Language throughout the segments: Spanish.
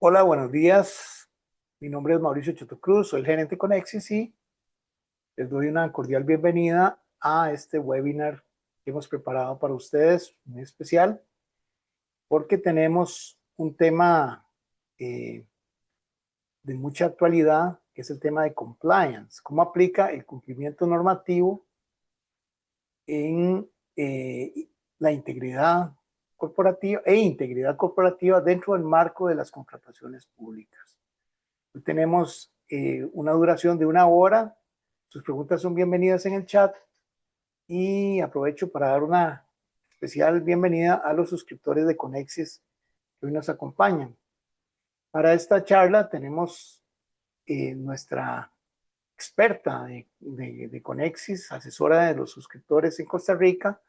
Hola, buenos días. Mi nombre es Mauricio Chotocruz, soy el gerente Conexis y les doy una cordial bienvenida a este webinar que hemos preparado para ustedes, muy especial, porque tenemos un tema eh, de mucha actualidad, que es el tema de compliance. ¿Cómo aplica el cumplimiento normativo en la integridad corporativa e integridad corporativa dentro del marco de las contrataciones públicas? Hoy tenemos una duración de 1 hora. Sus preguntas son bienvenidas en el chat y aprovecho para dar una especial bienvenida a los suscriptores de Conexis que hoy nos acompañan. Para esta charla tenemos nuestra experta de Conexis, asesora de los suscriptores en Costa Rica,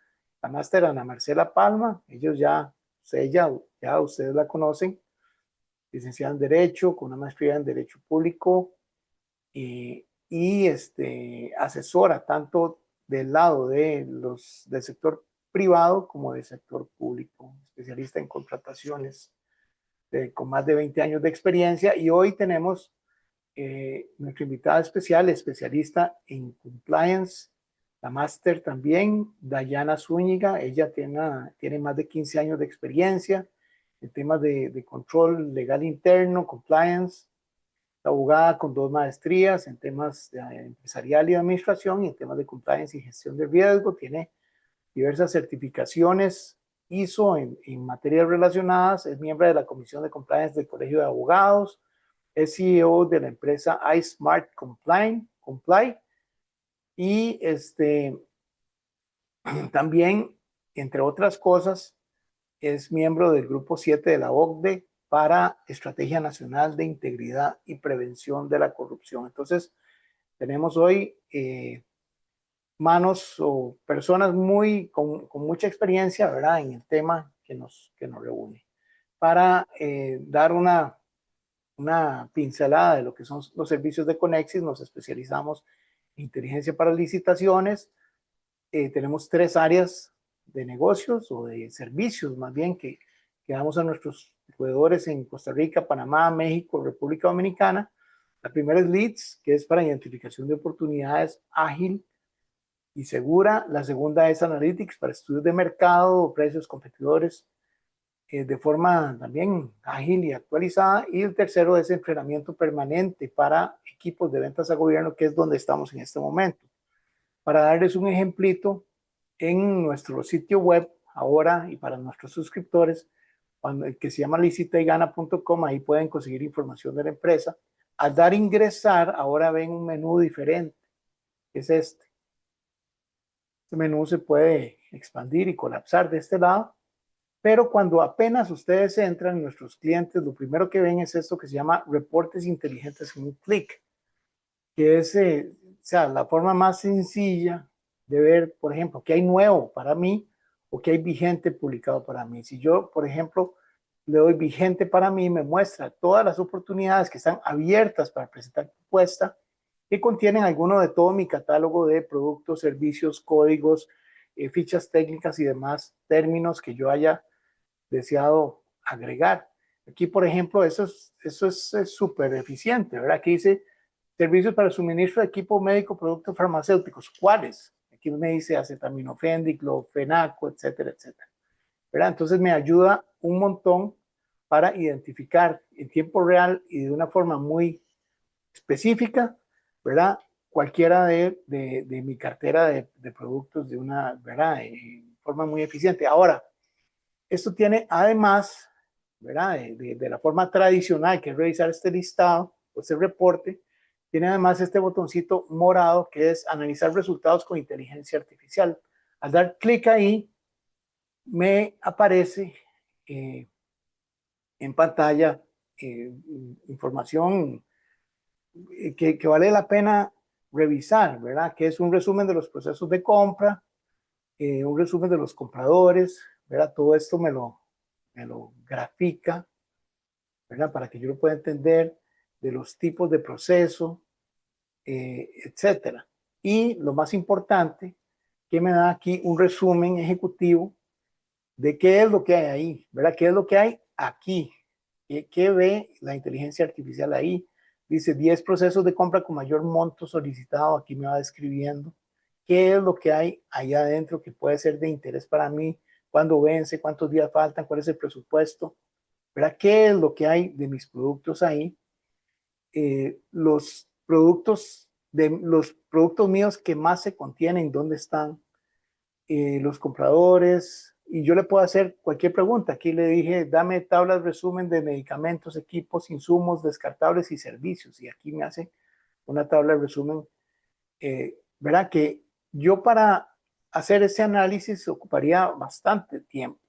la máster Ana Marcela Palma. Ya ustedes la conocen, licenciada en Derecho, con una maestría en Derecho Público, asesora tanto del lado del sector privado como del sector público, especialista en contrataciones con más de 20 años de experiencia. Y hoy tenemos nuestra invitada especial, especialista en compliance, la máster también, Dayana Zúñiga. Ella tiene más de 15 años de experiencia en temas de control legal interno, compliance, abogada con 2 maestrías en temas empresarial y administración y en temas de compliance y gestión de riesgo. Tiene diversas certificaciones ISO en materias relacionadas. Es miembro de la Comisión de Compliance del Colegio de Abogados. Es CEO de la empresa iSmart Comply. Y también, entre otras cosas, es miembro del Grupo 7 de la OCDE para Estrategia Nacional de Integridad y Prevención de la Corrupción. Entonces, tenemos hoy manos o personas con mucha experiencia, ¿verdad?, en el tema que nos reúne. Para dar una pincelada de lo que son los servicios de Conexis, nos especializamos en inteligencia para licitaciones. Tenemos 3 áreas de negocios o de servicios, más bien, que damos a nuestros proveedores en Costa Rica, Panamá, México, República Dominicana. La primera es Leads, que es para identificación de oportunidades ágil y segura. La segunda es Analytics, para estudios de mercado, precios, competidores, de forma también ágil y actualizada. Y el tercero es entrenamiento permanente para equipos de ventas a gobierno, que es donde estamos en este momento. Para darles un ejemplito, en nuestro sitio web ahora y para nuestros suscriptores, que se llama licitaygana.com, ahí pueden conseguir información de la empresa. Al dar ingresar, ahora ven un menú diferente, que es este. Este menú se puede expandir y colapsar de este lado, pero cuando apenas ustedes entran, nuestros clientes, lo primero que ven es esto que se llama reportes inteligentes en un clic, que es la forma más sencilla de ver, por ejemplo, qué hay nuevo para mí o qué hay vigente publicado para mí. Si yo, por ejemplo, le doy vigente para mí, me muestra todas las oportunidades que están abiertas para presentar propuesta, que contienen alguno de todo mi catálogo de productos, servicios, códigos, fichas técnicas y demás términos que yo haya deseado agregar. Aquí, por ejemplo, eso es súper eficiente, ¿verdad? Aquí dice servicios para suministro de equipo médico, productos farmacéuticos. ¿Cuáles? Aquí me dice acetaminofén, diclofenaco, etcétera, etcétera, ¿verdad? Entonces me ayuda un montón para identificar en tiempo real y de una forma muy específica, ¿verdad?, cualquiera de mi cartera de productos de una, ¿verdad?, en forma muy eficiente. Ahora, esto tiene además, ¿verdad?, de la forma tradicional, que es revisar este listado o este reporte, tiene además este botoncito morado que es analizar resultados con inteligencia artificial. Al dar clic ahí, me aparece en pantalla información que vale la pena revisar, ¿verdad? Que es un resumen de los procesos de compra, un resumen de los compradores, ¿verdad? Todo esto me lo grafica, ¿verdad?, para que yo lo pueda entender, de los tipos de proceso, etcétera. Y lo más importante, que me da aquí un resumen ejecutivo de qué es lo que hay ahí, ¿verdad? ¿Qué es lo que hay aquí? ¿Qué ve la inteligencia artificial ahí? Dice 10 procesos de compra con mayor monto solicitado. Aquí me va describiendo qué es lo que hay allá adentro que puede ser de interés para mí, cuándo vence, cuántos días faltan, cuál es el presupuesto, ¿verdad? ¿Qué es lo que hay de mis productos ahí? Los productos míos que más se contienen, dónde están, los compradores, y yo le puedo hacer cualquier pregunta. Aquí le dije, dame tablas resumen de medicamentos, equipos, insumos, descartables y servicios, y aquí me hace una tabla de resumen. ¿Verdad? Que yo para hacer ese análisis ocuparía bastante tiempo,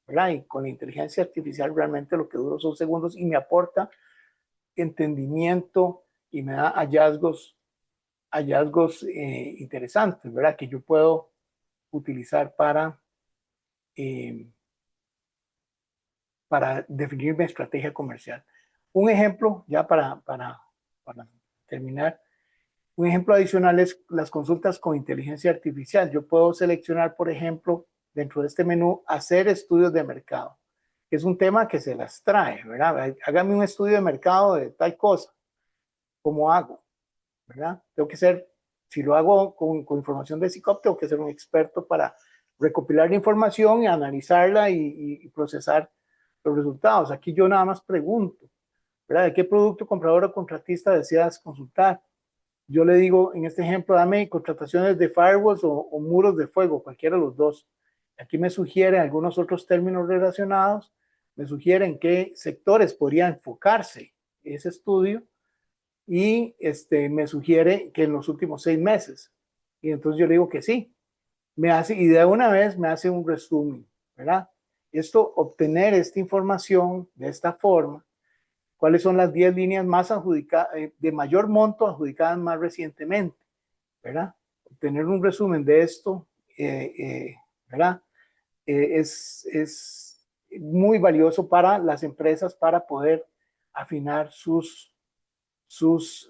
¿verdad? Y con la inteligencia artificial realmente lo que duro son segundos y me aporta entendimiento y me da hallazgos interesantes, ¿verdad? Que yo puedo utilizar eh, para definir mi estrategia comercial. Un ejemplo, ya para terminar, un ejemplo adicional es las consultas con inteligencia artificial. Yo puedo seleccionar, por ejemplo, dentro de este menú, hacer estudios de mercado, que es un tema que se las trae, ¿verdad? Hágame un estudio de mercado de tal cosa. ¿Cómo hago? ¿Verdad? Tengo que ser, si lo hago con información de SICOP, tengo que ser un experto para recopilar la información y analizarla y procesar los resultados. Aquí yo nada más pregunto, ¿verdad? ¿De qué producto, comprador o contratista deseas consultar? Yo le digo, en este ejemplo, dame contrataciones de firewalls o muros de fuego, cualquiera de los dos. Aquí me sugieren algunos otros términos relacionados, me sugieren qué sectores podría enfocarse ese estudio y me sugiere que en los últimos 6 meses. Y entonces yo le digo que sí. Y de una vez me hace un resumen, ¿verdad? Obtener esta información de esta forma, cuáles son las 10 líneas más adjudicadas, de mayor monto adjudicadas más recientemente, ¿verdad? Obtener un resumen de esto, ¿verdad? Es muy valioso para las empresas para poder afinar sus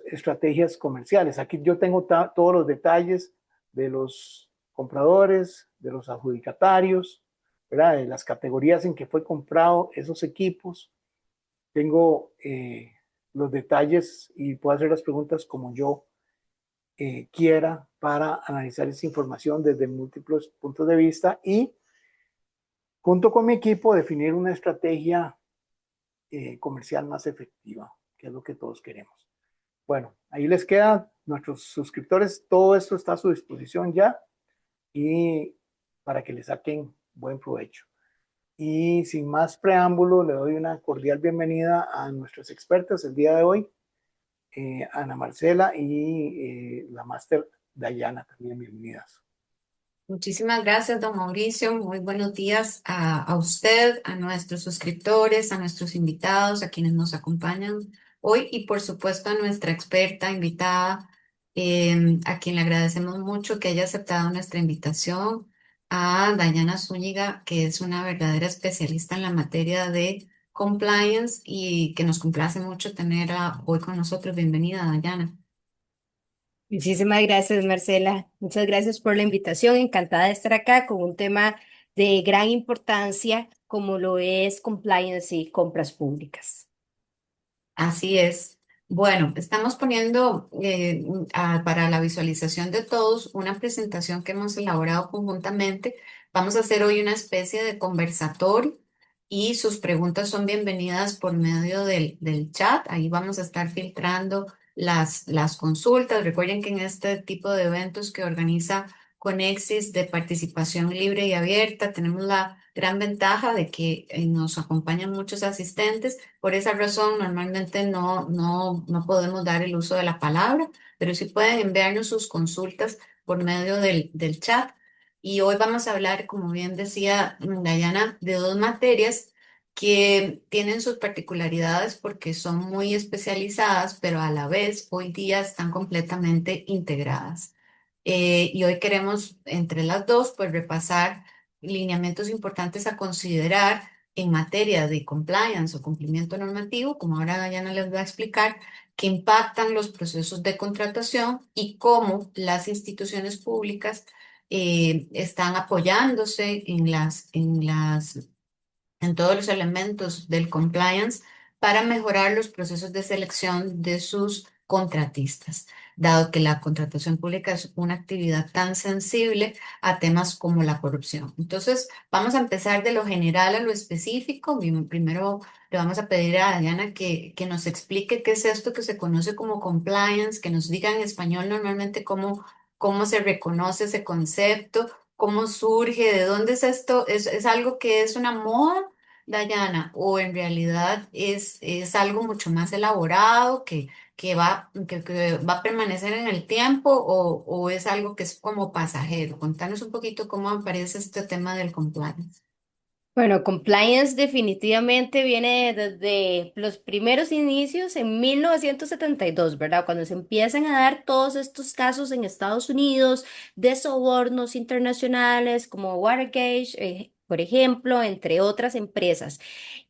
estrategias comerciales. Aquí yo tengo todos los detalles de los compradores, de los adjudicatarios, ¿verdad? De las categorías en que fue comprado esos equipos. Tengo los detalles y puedo hacer las preguntas como yo quiera para analizar esa información desde múltiples puntos de vista y junto con mi equipo definir una estrategia comercial más efectiva, que es lo que todos queremos. Bueno, ahí les queda nuestros suscriptores, todo esto está a su disposición ya y para que le saquen buen provecho. Y sin más preámbulo, le doy una cordial bienvenida a nuestros expertos el día de hoy, Ana Marcela y la máster Dayana, también bienvenidas. Muchísimas gracias, don Mauricio. Muy buenos días a usted, a nuestros suscriptores, a nuestros invitados, a quienes nos acompañan hoy y por supuesto a nuestra experta invitada, a quien le agradecemos mucho que haya aceptado nuestra invitación, a Dayana Zúñiga, que es una verdadera especialista en la materia de compliance y que nos complace mucho tenerla hoy con nosotros. Bienvenida, Dayana. Muchísimas gracias, Marcela. Muchas gracias por la invitación. Encantada de estar acá con un tema de gran importancia como lo es compliance y compras públicas. Así es. Bueno, estamos poniendo para la visualización de todos una presentación que hemos elaborado conjuntamente. Vamos a hacer hoy una especie de conversatorio y sus preguntas son bienvenidas por medio del chat. Ahí vamos a estar filtrando las consultas. Recuerden que en este tipo de eventos que organiza Conexis de participación libre y abierta, tenemos la gran ventaja de que nos acompañan muchos asistentes. Por esa razón, normalmente no podemos dar el uso de la palabra, pero sí pueden enviarnos sus consultas por medio del chat. Y hoy vamos a hablar, como bien decía Dayana, de dos materias que tienen sus particularidades porque son muy especializadas, pero a la vez hoy día están completamente integradas. Y hoy queremos, entre las dos, pues repasar lineamientos importantes a considerar en materia de compliance o cumplimiento normativo, como ahora Dayana les va a explicar, que impactan los procesos de contratación y cómo las instituciones públicas están apoyándose en todos los elementos del compliance para mejorar los procesos de selección de sus contratistas, dado que la contratación pública es una actividad tan sensible a temas como la corrupción. Entonces, vamos a empezar de lo general a lo específico. Primero le vamos a pedir a Diana que nos explique qué es esto que se conoce como compliance, que nos diga en español normalmente cómo se reconoce ese concepto, cómo surge, de dónde es esto, es algo que es una moda, Dayana, o en realidad es algo mucho más elaborado que va a permanecer en el tiempo o es algo que es como pasajero. Contanos un poquito cómo aparece este tema del compliance. Bueno, compliance definitivamente viene desde los primeros inicios en 1972, ¿verdad? Cuando se empiezan a dar todos estos casos en Estados Unidos de sobornos internacionales como Watergate, por ejemplo, entre otras empresas.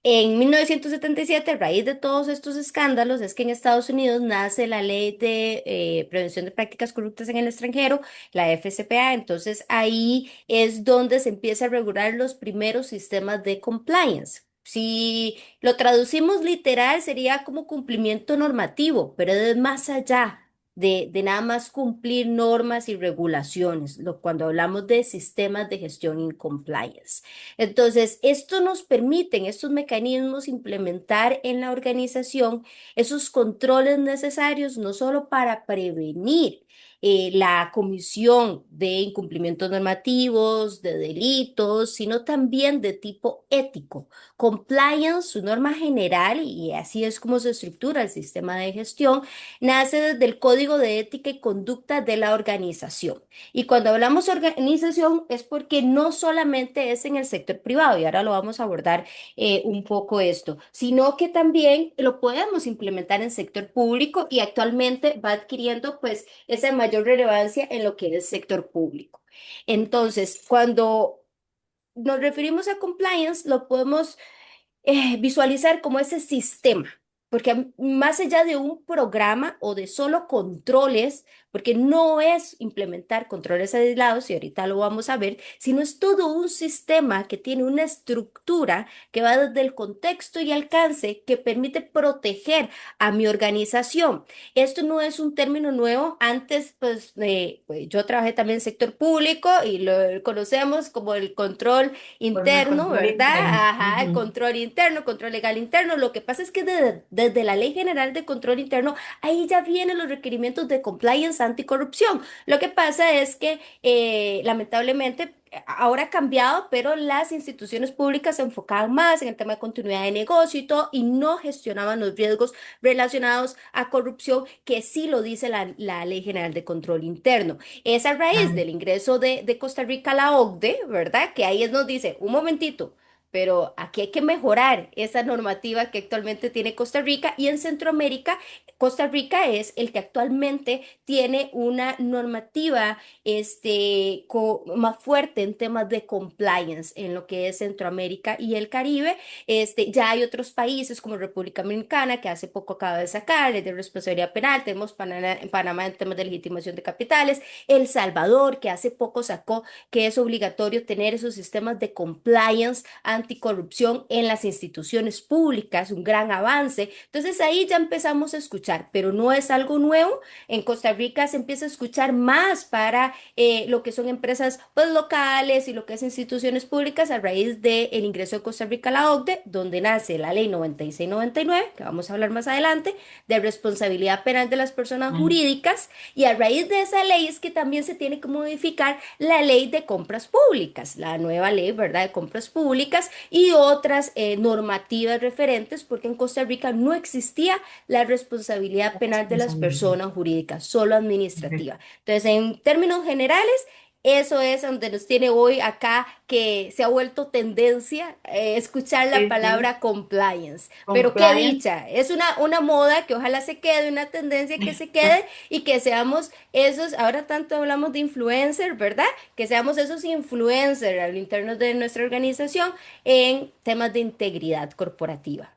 En 1977, a raíz de todos estos escándalos, es que en Estados Unidos nace la Ley de Prevención de Prácticas Corruptas en el Extranjero, la FCPA. Entonces ahí es donde se empieza a regular los primeros sistemas de compliance. Si lo traducimos literal, sería como cumplimiento normativo, pero es más allá de nada más cumplir normas y regulaciones, cuando hablamos de sistemas de gestión y compliance. Entonces, esto nos permite, estos mecanismos, implementar en la organización esos controles necesarios, no solo para prevenir la comisión de incumplimientos normativos, de delitos, sino también de tipo ético. Compliance, su norma general, y así es como se estructura el sistema de gestión, nace desde el Código de Ética y Conducta de la organización. Y cuando hablamos de organización es porque no solamente es en el sector privado, y ahora lo vamos a abordar un poco esto, sino que también lo podemos implementar en sector público y actualmente va adquiriendo pues esa mayor relevancia en lo que es el sector público. Entonces, cuando nos referimos a compliance, lo podemos visualizar como ese sistema, porque más allá de un programa o de solo controles, porque no es implementar controles aislados, y ahorita lo vamos a ver, sino es todo un sistema que tiene una estructura que va desde el contexto y alcance que permite proteger a mi organización. Esto no es un término nuevo, antes pues, yo trabajé también en sector público y lo conocemos como el control Forma de interno, control ¿verdad? interno. Ajá, el control interno, control legal interno. Lo que pasa es que desde la Ley General de Control Interno, ahí ya vienen los requerimientos de compliance anticorrupción. Lo que pasa es que lamentablemente ahora ha cambiado, pero las instituciones públicas se enfocaban más en el tema de continuidad de negocio y todo, y no gestionaban los riesgos relacionados a corrupción, que sí lo dice la Ley General de Control Interno. Es a raíz Claro. del ingreso de Costa Rica a la OCDE, ¿verdad? Que ahí nos dice, un momentito, pero aquí hay que mejorar esa normativa que actualmente tiene Costa Rica, y en Centroamérica, Costa Rica es el que actualmente tiene una normativa más fuerte en temas de compliance en lo que es Centroamérica y el Caribe. Ya hay otros países como República Dominicana, que hace poco acaba de sacar ley de responsabilidad penal. Tenemos Panamá en temas de legitimación de capitales. El Salvador, que hace poco sacó que es obligatorio tener esos sistemas de compliance anticorrupción en las instituciones públicas, un gran avance. Entonces ahí ya empezamos a escuchar, pero no es algo nuevo. En Costa Rica se empieza a escuchar más para lo que son empresas pues, locales y lo que es instituciones públicas a raíz del ingreso de Costa Rica a la OCDE, donde nace la ley 96/99, que vamos a hablar más adelante, de responsabilidad penal de las personas Mm. jurídicas, y a raíz de esa ley es que también se tiene que modificar la ley de compras públicas, la nueva ley, ¿verdad?, de compras públicas y otras normativas referentes, porque en Costa Rica no existía la responsabilidad penal de las Responsabilidad. personas jurídicas, solo Correcto. administrativa. Entonces, en términos generales, eso es donde nos tiene hoy acá, que se ha vuelto tendencia escuchar la Sí, sí. palabra compliance. Pero qué Compliance. dicha, es una moda que ojalá se quede, una tendencia que se quede, y que seamos esos, ahora tanto hablamos de influencer, ¿verdad? Que seamos esos influencers a lo interno de nuestra organización en temas de integridad corporativa.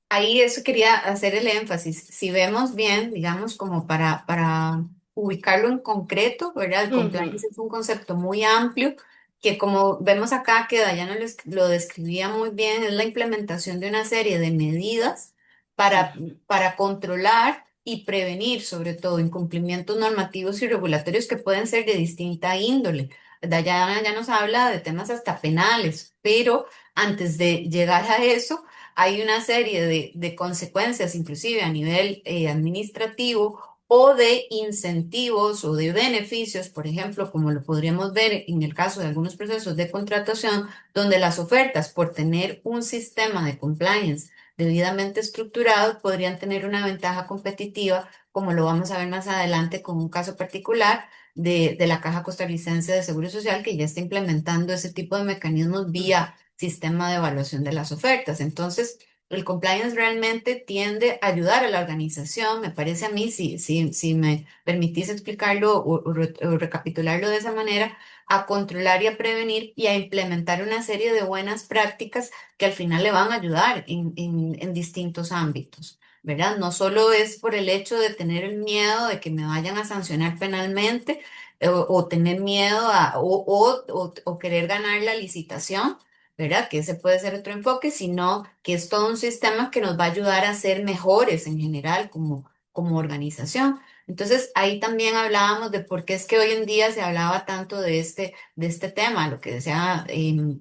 Ahí eso quería hacer el énfasis. Si vemos bien, digamos, como para ubicarlo en concreto, ¿verdad? El Ujú, compliance es un concepto muy amplio que como vemos acá, que Dayana lo describía muy bien, es la implementación de una serie de medidas para, para controlar y prevenir, sobre todo, incumplimientos normativos y regulatorios que pueden ser de distinta índole. Dayana ya nos habla de temas hasta penales, pero antes de llegar a eso, hay una serie de consecuencias, inclusive a nivel administrativo o de incentivos o de beneficios, por ejemplo, como lo podríamos ver en el caso de algunos procesos de contratación, donde las ofertas por tener un sistema de compliance debidamente estructurados podrían tener una ventaja competitiva, como lo vamos a ver más adelante con un caso particular de la Caja Costarricense de Seguro Social, que ya está implementando ese tipo de mecanismos vía sistema de evaluación de las ofertas. Entonces, el compliance realmente tiende a ayudar a la organización, me parece a mí, si me permitís explicarlo o recapitularlo de esa manera, a controlar y a prevenir y a implementar una serie de buenas prácticas que al final le van a ayudar en distintos ámbitos, ¿verdad? No solo es por el hecho de tener el miedo de que me vayan a sancionar penalmente o tener miedo o querer ganar la licitación, ¿verdad? Que ese puede ser otro enfoque, sino que es todo un sistema que nos va a ayudar a ser mejores en general como organización. Entonces, ahí también hablábamos de por qué es que hoy en día se hablaba tanto de este tema, lo que decía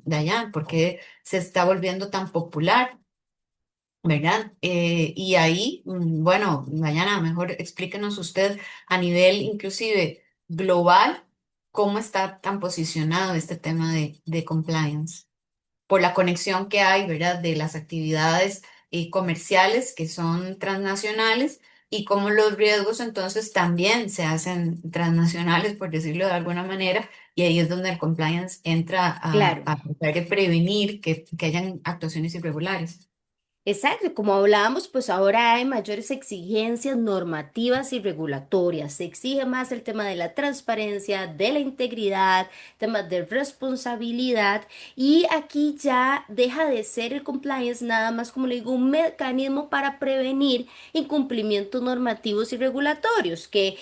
Dayan, por qué se está volviendo tan popular, ¿verdad? Y ahí, bueno, Dayana, mejor explíquenos usted a nivel inclusive global, cómo está tan posicionado este tema de compliance por la conexión que hay, ¿verdad?, de las actividades comerciales que son transnacionales y cómo los riesgos entonces también se hacen transnacionales, por decirlo de alguna manera, y ahí es donde el compliance entra Claro. a tratar de prevenir que hayan actuaciones irregulares. Exacto, como hablábamos, pues ahora hay mayores exigencias normativas y regulatorias. Se exige más el tema de la transparencia, de la integridad, temas de responsabilidad y aquí ya deja de ser el compliance nada más, como le digo, un mecanismo para prevenir incumplimientos normativos y regulatorios, que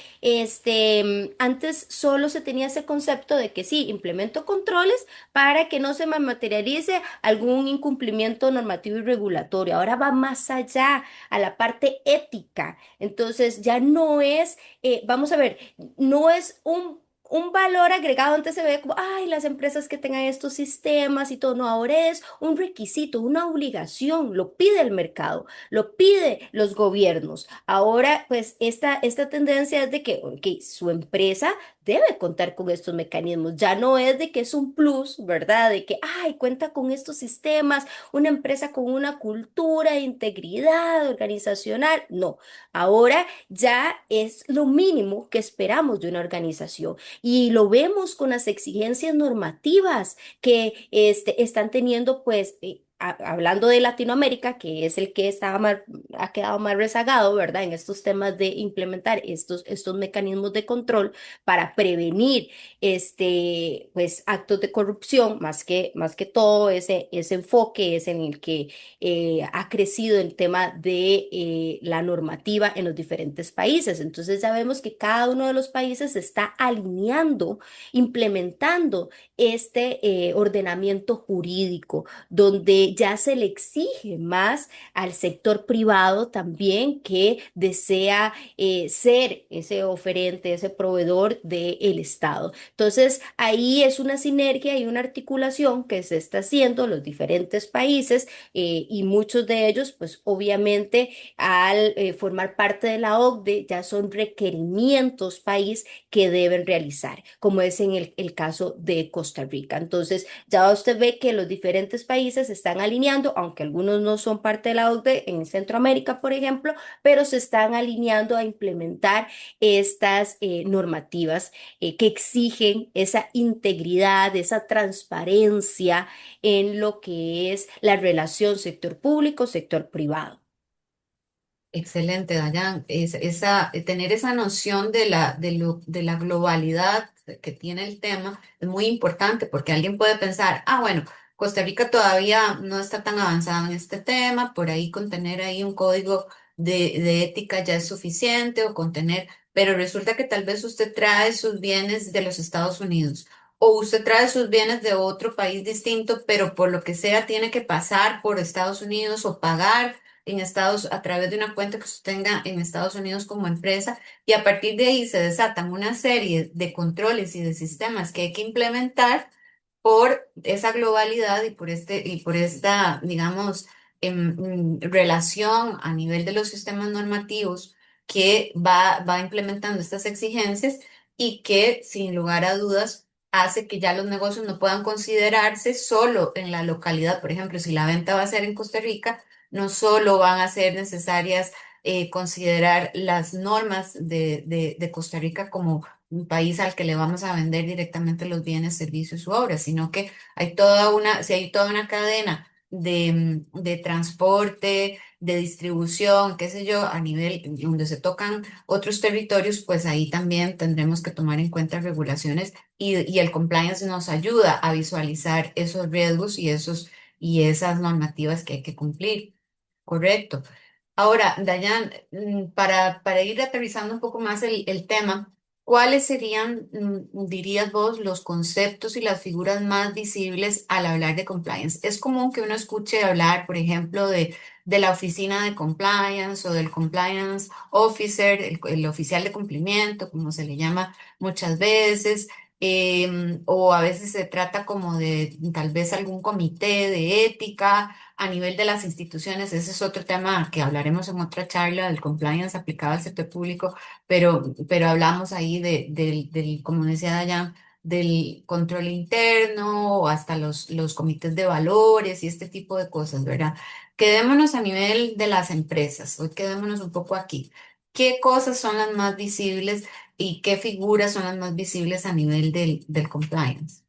antes solo se tenía ese concepto de que sí, implemento controles para que no se me materialice algún incumplimiento normativo y regulatorio. Ahora va más allá a la parte ética. Entonces ya no es, vamos a ver, no es un valor agregado. Antes se ve como, ay, las empresas que tengan estos sistemas y todo. No, ahora es un requisito, una obligación. Lo pide el mercado, lo pide los gobiernos. Ahora, pues, esta tendencia es de que, ok, su empresa debe contar con estos mecanismos. Ya no es de que es un plus, ¿verdad? De que, ay, cuenta con estos sistemas, una empresa con una cultura de integridad organizacional. No, ahora ya es lo mínimo que esperamos de una organización y lo vemos con las exigencias normativas que están teniendo, pues, hablando de Latinoamérica, que es el que ha quedado más rezagado, ¿verdad? En estos temas de implementar estos mecanismos de control para prevenir pues, actos de corrupción, más que todo ese enfoque es en el que ha crecido el tema de la normativa en los diferentes países. Entonces ya vemos que cada uno de los países se está alineando, implementando ordenamiento jurídico, donde ya se le exige más al sector privado también que desea ser ese oferente, ese proveedor del Estado. Entonces, ahí es una sinergia y una articulación que se está haciendo en los diferentes países y muchos de ellos, pues obviamente, al formar parte de la OCDE, ya son requerimientos país que deben realizar, como es en el caso de Costa Rica. Entonces, ya usted ve que los diferentes países se están alineando, aunque algunos no son parte de la OCDE, en Centroamérica, por ejemplo, pero se están alineando a implementar estas normativas que exigen esa integridad, esa transparencia en lo que es la relación sector público, sector privado. Excelente, Dayan. Tener esa noción de la globalidad que tiene el tema es muy importante porque alguien puede pensar, ah, bueno, Costa Rica todavía no está tan avanzado en este tema, por ahí con tener ahí un código de ética ya es suficiente o con tener, pero resulta que tal vez usted trae sus bienes de los Estados Unidos o usted trae sus bienes de otro país distinto, pero por lo que sea tiene que pasar por Estados Unidos o pagar en Estados, a través de una cuenta que usted tenga en Estados Unidos como empresa, y a partir de ahí se desatan una serie de controles y de sistemas que hay que implementar por esa globalidad y por esta, digamos, relación a nivel de los sistemas normativos que va implementando estas exigencias y que sin lugar a dudas hace que ya los negocios no puedan considerarse solo en la localidad. Por ejemplo, si la venta va a ser en Costa Rica, no solo van a ser necesarias considerar las normas de Costa Rica como un país al que le vamos a vender directamente los bienes, servicios u obras, sino que si hay toda una cadena de transporte, de distribución, qué sé yo, a nivel donde se tocan otros territorios, pues ahí también tendremos que tomar en cuenta regulaciones y el compliance nos ayuda a visualizar esos riesgos y esas normativas que hay que cumplir. Correcto. Ahora, Dayan, para ir aterrizando un poco más el tema, ¿cuáles serían, dirías vos, los conceptos y las figuras más visibles al hablar de compliance? Es común que uno escuche hablar, por ejemplo, de la oficina de compliance o del compliance officer, el oficial de cumplimiento, como se le llama muchas veces, o a veces se trata como de tal vez algún comité de ética a nivel de las instituciones. Ese es otro tema que hablaremos en otra charla del compliance aplicado al sector público, pero hablamos ahí como decía Dayan, del control interno o hasta los comités de valores y este tipo de cosas, ¿verdad? Quedémonos a nivel de las empresas, hoy quedémonos un poco aquí. ¿Qué cosas son las más visibles y qué figuras son las más visibles a nivel del compliance?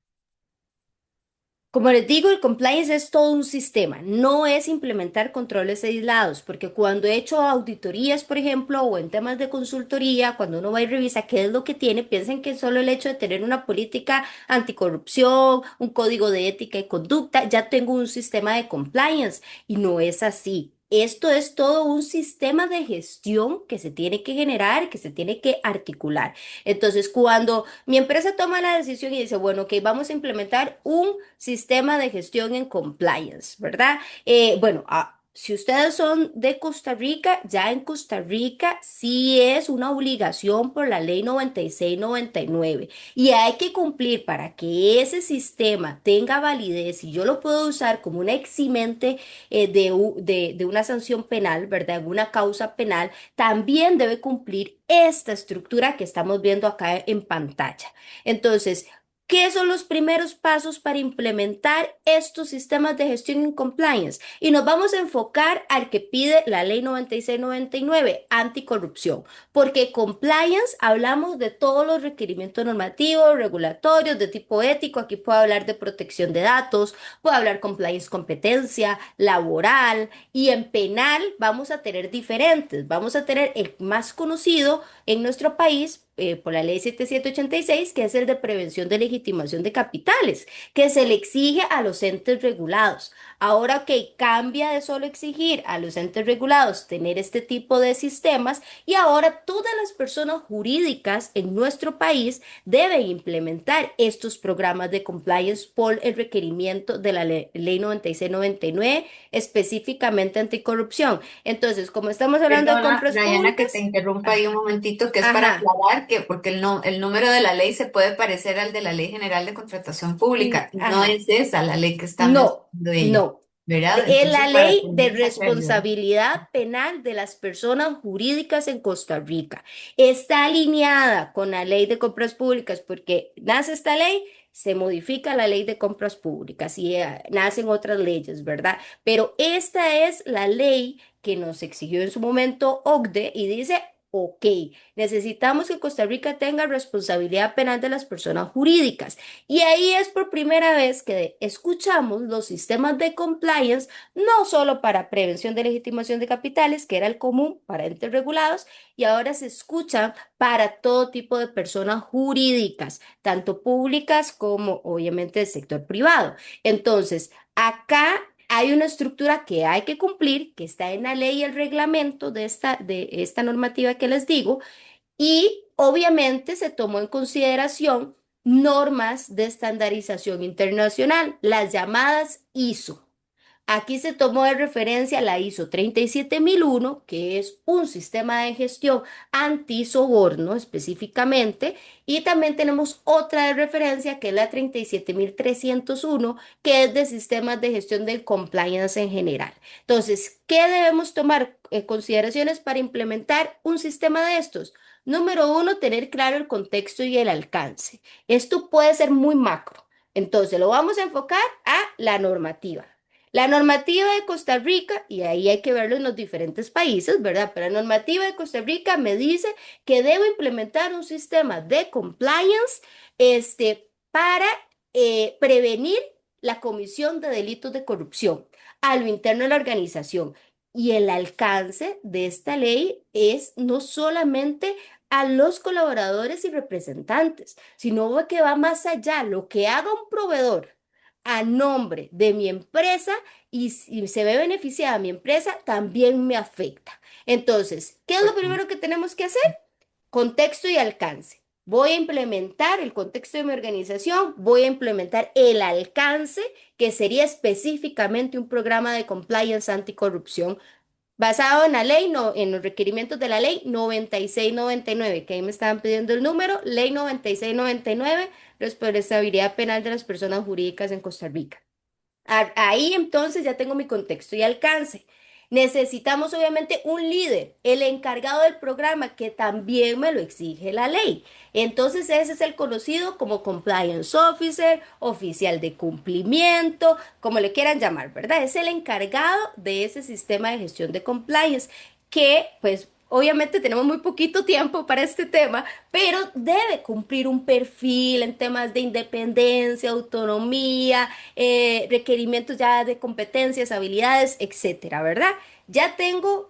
Como les digo, el compliance es todo un sistema, no es implementar controles aislados, porque cuando he hecho auditorías, por ejemplo, o en temas de consultoría, cuando uno va y revisa qué es lo que tiene, piensen que solo el hecho de tener una política anticorrupción, un código de ética y conducta, ya tengo un sistema de compliance, y no es así. Esto es todo un sistema de gestión que se tiene que generar, que se tiene que articular. Entonces, cuando mi empresa toma la decisión y dice, bueno, ok, vamos a implementar un sistema de gestión en compliance, ¿verdad? Bueno, si ustedes son de Costa Rica, ya en Costa Rica sí es una obligación por la ley 9699 y hay que cumplir para que ese sistema tenga validez y yo lo puedo usar como una eximente de una sanción penal, ¿verdad? En una causa penal, también debe cumplir esta estructura que estamos viendo acá en pantalla. Entonces, ¿qué son los primeros pasos para implementar estos sistemas de gestión en compliance? Y nos vamos a enfocar al que pide la ley 9699, anticorrupción, porque compliance hablamos de todos los requerimientos normativos, regulatorios, de tipo ético. Aquí puedo hablar de protección de datos, puedo hablar compliance competencia, laboral, y en penal vamos a tener diferentes. Vamos a tener el más conocido en nuestro país por la ley 7786, que es el de prevención de legitimación de capitales, que se le exige a los entes regulados. Ahora, ok, cambia de solo exigir a los entes regulados tener este tipo de sistemas y ahora todas las personas jurídicas en nuestro país deben implementar estos programas de compliance por el requerimiento de la ley 9699, específicamente anticorrupción. Entonces, como estamos hablando de Perdona, compras Diana, que te públicas, interrumpa ahí un ajá, momentito, que es para ajá, aclarar que, porque el número de la ley se puede parecer al de la Ley General de Contratación Pública. No ajá. es esa la ley que está No, mencionando ella, no. ¿verdad? Es Entonces, la para ley de tener esa claridad. responsabilidad penal de las personas jurídicas en Costa Rica. Está alineada con la ley de compras públicas porque nace esta ley, se modifica la ley de compras públicas y nacen otras leyes, ¿verdad? Pero esta es la ley que nos exigió en su momento OCDE y dice, ok, necesitamos que Costa Rica tenga responsabilidad penal de las personas jurídicas. Y ahí es por primera vez que escuchamos los sistemas de compliance, no solo para prevención de legitimación de capitales, que era el común para entes regulados, y ahora se escuchan para todo tipo de personas jurídicas, tanto públicas como obviamente del sector privado. Entonces, acá hay una estructura que hay que cumplir, que está en la ley y el reglamento de esta normativa que les digo, y obviamente se tomó en consideración normas de estandarización internacional, las llamadas ISO. Aquí se tomó de referencia la ISO 37001, que es un sistema de gestión antisoborno específicamente, y también tenemos otra de referencia que es la 37301, que es de sistemas de gestión del compliance en general. Entonces, ¿qué debemos tomar en consideraciones para implementar un sistema de estos? Número uno, tener claro el contexto y el alcance. Esto puede ser muy macro. Entonces, lo vamos a enfocar a la normativa. La normativa de Costa Rica, y ahí hay que verlo en los diferentes países, ¿verdad? Pero la normativa de Costa Rica me dice que debo implementar un sistema de compliance, para prevenir la comisión de delitos de corrupción a lo interno de la organización. Y el alcance de esta ley es no solamente a los colaboradores y representantes, sino que va más allá. Lo que haga un proveedor a nombre de mi empresa y si se ve beneficiada mi empresa, también me afecta. Entonces, ¿qué es lo Correcto. primero que tenemos que hacer? Contexto y alcance. Voy a implementar el contexto de mi organización, voy a implementar el alcance, que sería específicamente un programa de compliance anticorrupción basado en la ley, no, en los requerimientos de la ley 9699, que ahí me estaban pidiendo el número, ley 9699, responsabilidad penal de las personas jurídicas en Costa Rica. Ahí entonces ya tengo mi contexto y alcance. Necesitamos obviamente un líder, el encargado del programa, que también me lo exige la ley. Entonces ese es el conocido como compliance officer, oficial de cumplimiento, como le quieran llamar, ¿verdad? Es el encargado de ese sistema de gestión de compliance que pues obviamente tenemos muy poquito tiempo para este tema, pero debe cumplir un perfil en temas de independencia, autonomía, requerimientos ya de competencias, habilidades, etcétera, ¿verdad? Ya tengo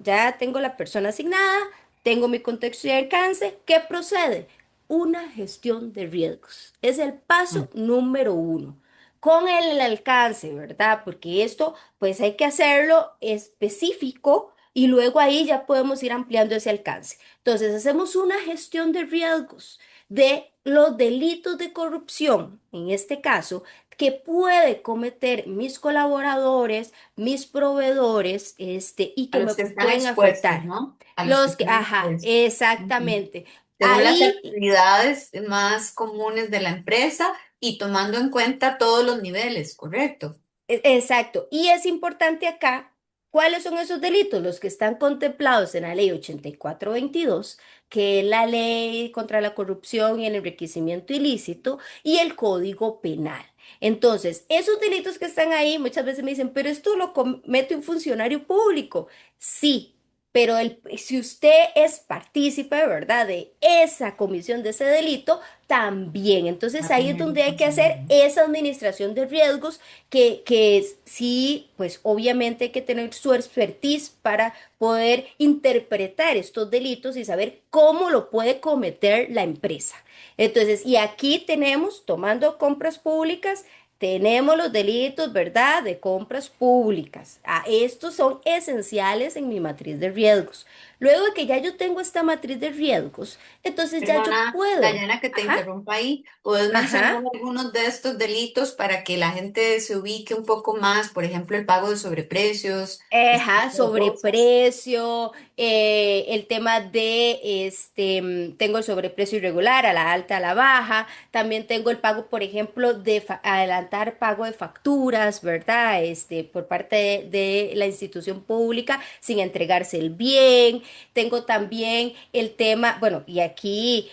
la persona asignada, tengo mi contexto y alcance. ¿Qué procede? Una gestión de riesgos. Es el paso número uno. Con el alcance, ¿verdad? Porque esto, pues hay que hacerlo específico y luego ahí ya podemos ir ampliando ese alcance. Entonces, hacemos una gestión de riesgos de los delitos de corrupción, en este caso, que puede cometer mis colaboradores, mis proveedores, y A que me los que están pueden expuestos, afectar. ¿no? A los que Los que, están ajá, expuestos. Ujú. exactamente. Según las Ahí actividades más comunes de la empresa y tomando en cuenta todos los niveles, ¿correcto? Exacto. Y es importante acá, ¿cuáles son esos delitos? Los que están contemplados en la ley 8422, que es la ley contra la corrupción y el enriquecimiento ilícito, y el Código Penal. Entonces, esos delitos que están ahí, muchas veces me dicen, pero esto lo comete un funcionario público. Sí. Pero si usted es partícipe, ¿verdad?, de esa comisión de ese delito, también. Entonces Va a ahí es tener donde hay que hacer responsabilidad. esa administración de riesgos sí, pues obviamente hay que tener su expertise para poder interpretar estos delitos y saber cómo lo puede cometer la empresa. Entonces, y aquí tenemos, tomando compras públicas, tenemos los delitos, ¿verdad?, de compras públicas. Estos son esenciales en mi matriz de riesgos. Luego de que ya yo tengo esta matriz de riesgos, entonces ya yo Perdona, puedo. Dayana, que te Ajá, interrumpa ahí. ¿Puedes mencionar ajá. algunos de estos delitos para que la gente se ubique un poco más? Por ejemplo, el pago de sobreprecios, este Ajá, tipo de cosas. sobreprecio, el tema de tengo el sobreprecio irregular a la alta, a la baja, también tengo el pago, por ejemplo, de adelantar pago de facturas, ¿verdad? Por parte de la institución pública sin entregarse el bien. Tengo también el tema, bueno, y aquí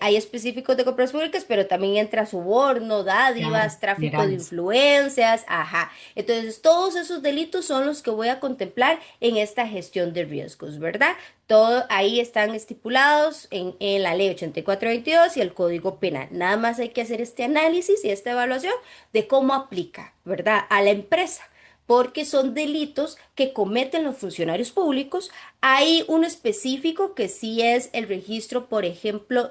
hay específicos de compras públicas, pero también entra soborno, Claro, dádivas, tráfico de legales. influencias, ajá. Entonces, todos esos delitos son los que voy a contemplar en esta gestión de riesgos, ¿verdad? Todo ahí están estipulados en la ley 8422 y el Código Penal. Nada más hay que hacer este análisis y esta evaluación de cómo aplica, ¿verdad?, a la empresa. Porque son delitos que cometen los funcionarios públicos. Hay uno específico que sí es el registro, por ejemplo,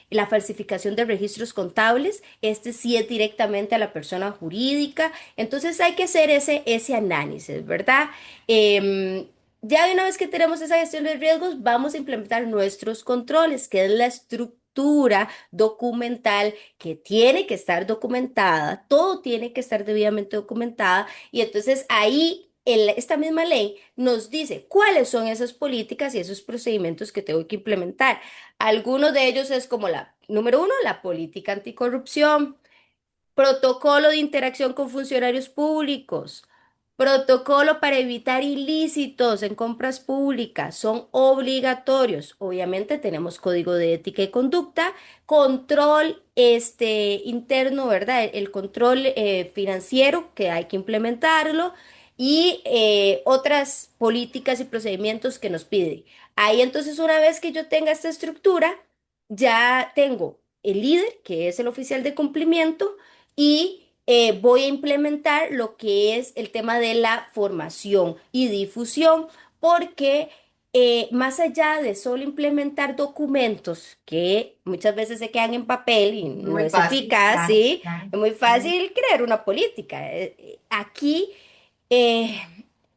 la falsificación de registros contables. Este sí es directamente a la persona jurídica. Entonces hay que hacer ese análisis, ¿verdad? Ya de una vez que tenemos esa gestión de riesgos, vamos a implementar nuestros controles, que es la estructura estructura documental que tiene que estar documentada, todo tiene que estar debidamente documentada y entonces ahí esta misma ley nos dice cuáles son esas políticas y esos procedimientos que tengo que implementar. Algunos de ellos es como la, número uno, la política anticorrupción. Protocolo de interacción con funcionarios públicos. Protocolo para evitar ilícitos en compras públicas. Son obligatorios. Obviamente tenemos código de ética y conducta. Control interno, ¿verdad? El control financiero que hay que implementarlo. Y otras políticas y procedimientos que nos pide. Ahí entonces una vez que yo tenga esta estructura, ya tengo el líder, que es el oficial de cumplimiento y voy a implementar lo que es el tema de la formación y difusión, porque más allá de solo implementar documentos que muchas veces se quedan en papel y no Muy es fácil, eficaz, claro, ¿sí? claro. Es muy fácil crear una política. Aquí eh,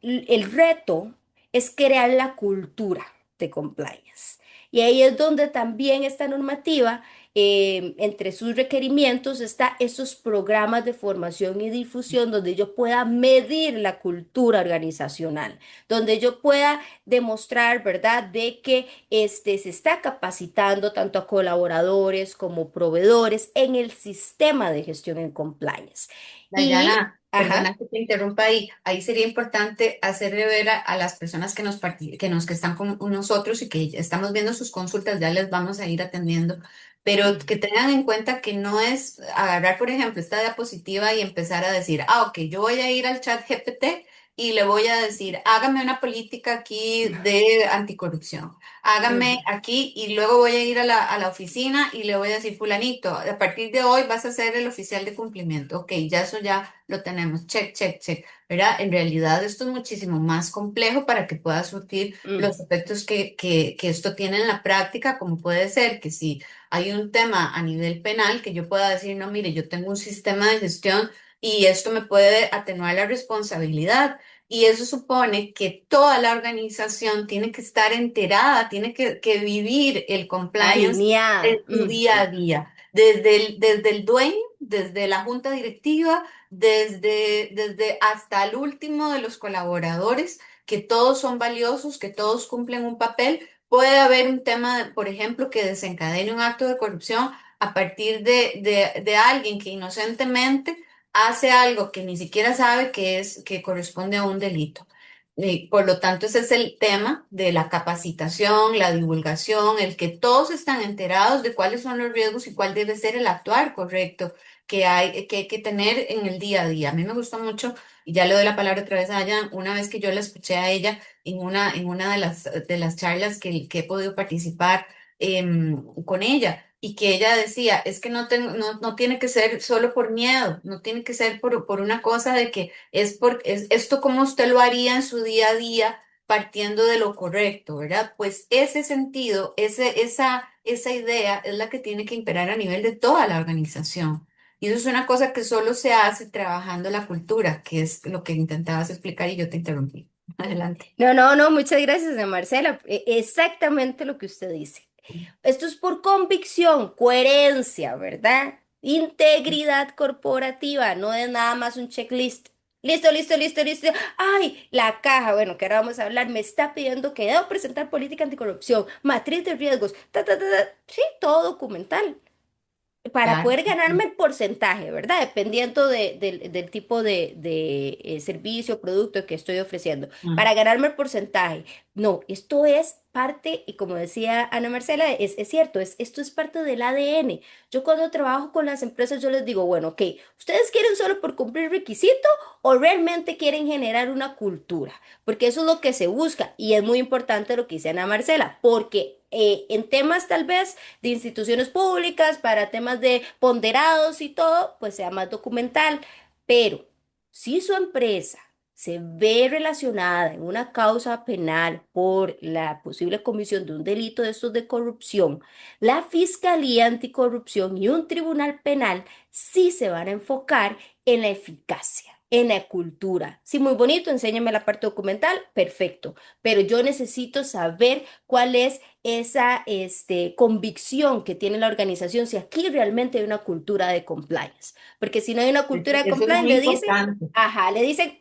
el reto es crear la cultura de compliance. Y ahí es donde también esta normativa, entre sus requerimientos, está esos programas de formación y difusión donde yo pueda medir la cultura organizacional, donde yo pueda demostrar, ¿verdad?, de que se está capacitando tanto a colaboradores como proveedores en el sistema de gestión en compliance. Y, Dayana, ajá. perdona que te interrumpa ahí. Ahí sería importante hacerle ver a las personas que están con nosotros y que estamos viendo sus consultas, ya les vamos a ir atendiendo, pero que tengan en cuenta que no es agarrar, por ejemplo, esta diapositiva y empezar a decir, ok, yo voy a ir al chat GPT y le voy a decir, hágame una política aquí de anticorrupción. Hágame Ujú. aquí y luego voy a ir a la oficina y le voy a decir, fulanito, a partir de hoy vas a ser el oficial de cumplimiento. Ok, ya eso ya lo tenemos. Check, check, check. ¿Verdad? En realidad esto es muchísimo más complejo para que pueda surtir Mm. los efectos que esto tiene en la práctica, como puede ser que si hay un tema a nivel penal, que yo pueda decir, no, mire, yo tengo un sistema de gestión y esto me puede atenuar la responsabilidad. Y eso supone que toda la organización tiene que estar enterada, tiene que vivir el compliance en Alineada. su día a Ujú. día, desde el dueño, desde la junta directiva, desde hasta el último de los colaboradores, que todos son valiosos, que todos cumplen un papel. Puede haber un tema, por ejemplo, que desencadene un acto de corrupción a partir de alguien que inocentemente hace algo que ni siquiera sabe que corresponde a un delito. Y por lo tanto, ese es el tema de la capacitación, la divulgación, el que todos están enterados de cuáles son los riesgos y cuál debe ser el actuar correcto que hay que tener en el día a día. A mí me gustó mucho, y ya le doy la palabra otra vez a ella, una vez que yo la escuché a ella en una de las charlas que he podido participar con ella. Y que ella decía, es que no tiene que ser solo por miedo, no tiene que ser por una cosa de que es esto como usted lo haría en su día a día partiendo de lo correcto, ¿verdad? Pues ese sentido, esa idea es la que tiene que imperar a nivel de toda la organización. Y eso es una cosa que solo se hace trabajando la cultura, que es lo que intentabas explicar y yo te interrumpí. Adelante. No, no, no, muchas gracias, de Marcela. Exactamente lo que usted dice. Esto es por convicción, coherencia, ¿verdad? Integridad corporativa, no es nada más un checklist. Listo, listo, listo, listo. Ay, la caja, bueno, que ahora vamos a hablar, me está pidiendo que debo presentar política anticorrupción, matriz de riesgos, ta, ta, ta, ta. Sí, todo documental para Claro. poder ganarme el porcentaje, ¿verdad? Dependiendo del tipo de servicio o producto que estoy ofreciendo. Mm. Para ganarme el porcentaje. No, esto es parte, y como decía Ana Marcela, es cierto, esto es parte del ADN. Yo cuando trabajo con las empresas, yo les digo, bueno, ok, ¿ustedes quieren solo por cumplir requisito o realmente quieren generar una cultura? Porque eso es lo que se busca y es muy importante lo que dice Ana Marcela, porque en temas tal vez de instituciones públicas, para temas de ponderados y todo, pues sea más documental. Pero si su empresa se ve relacionada en una causa penal por la posible comisión de un delito de estos de corrupción, la Fiscalía Anticorrupción y un tribunal penal sí se van a enfocar en la eficacia. en la cultura. Sí, muy bonito, enséñame la parte documental, perfecto, pero yo necesito saber cuál es esa convicción que tiene la organización, si aquí realmente hay una cultura de compliance, porque si no hay una cultura de Eso es compliance, muy le dicen, importante. ajá, le dicen,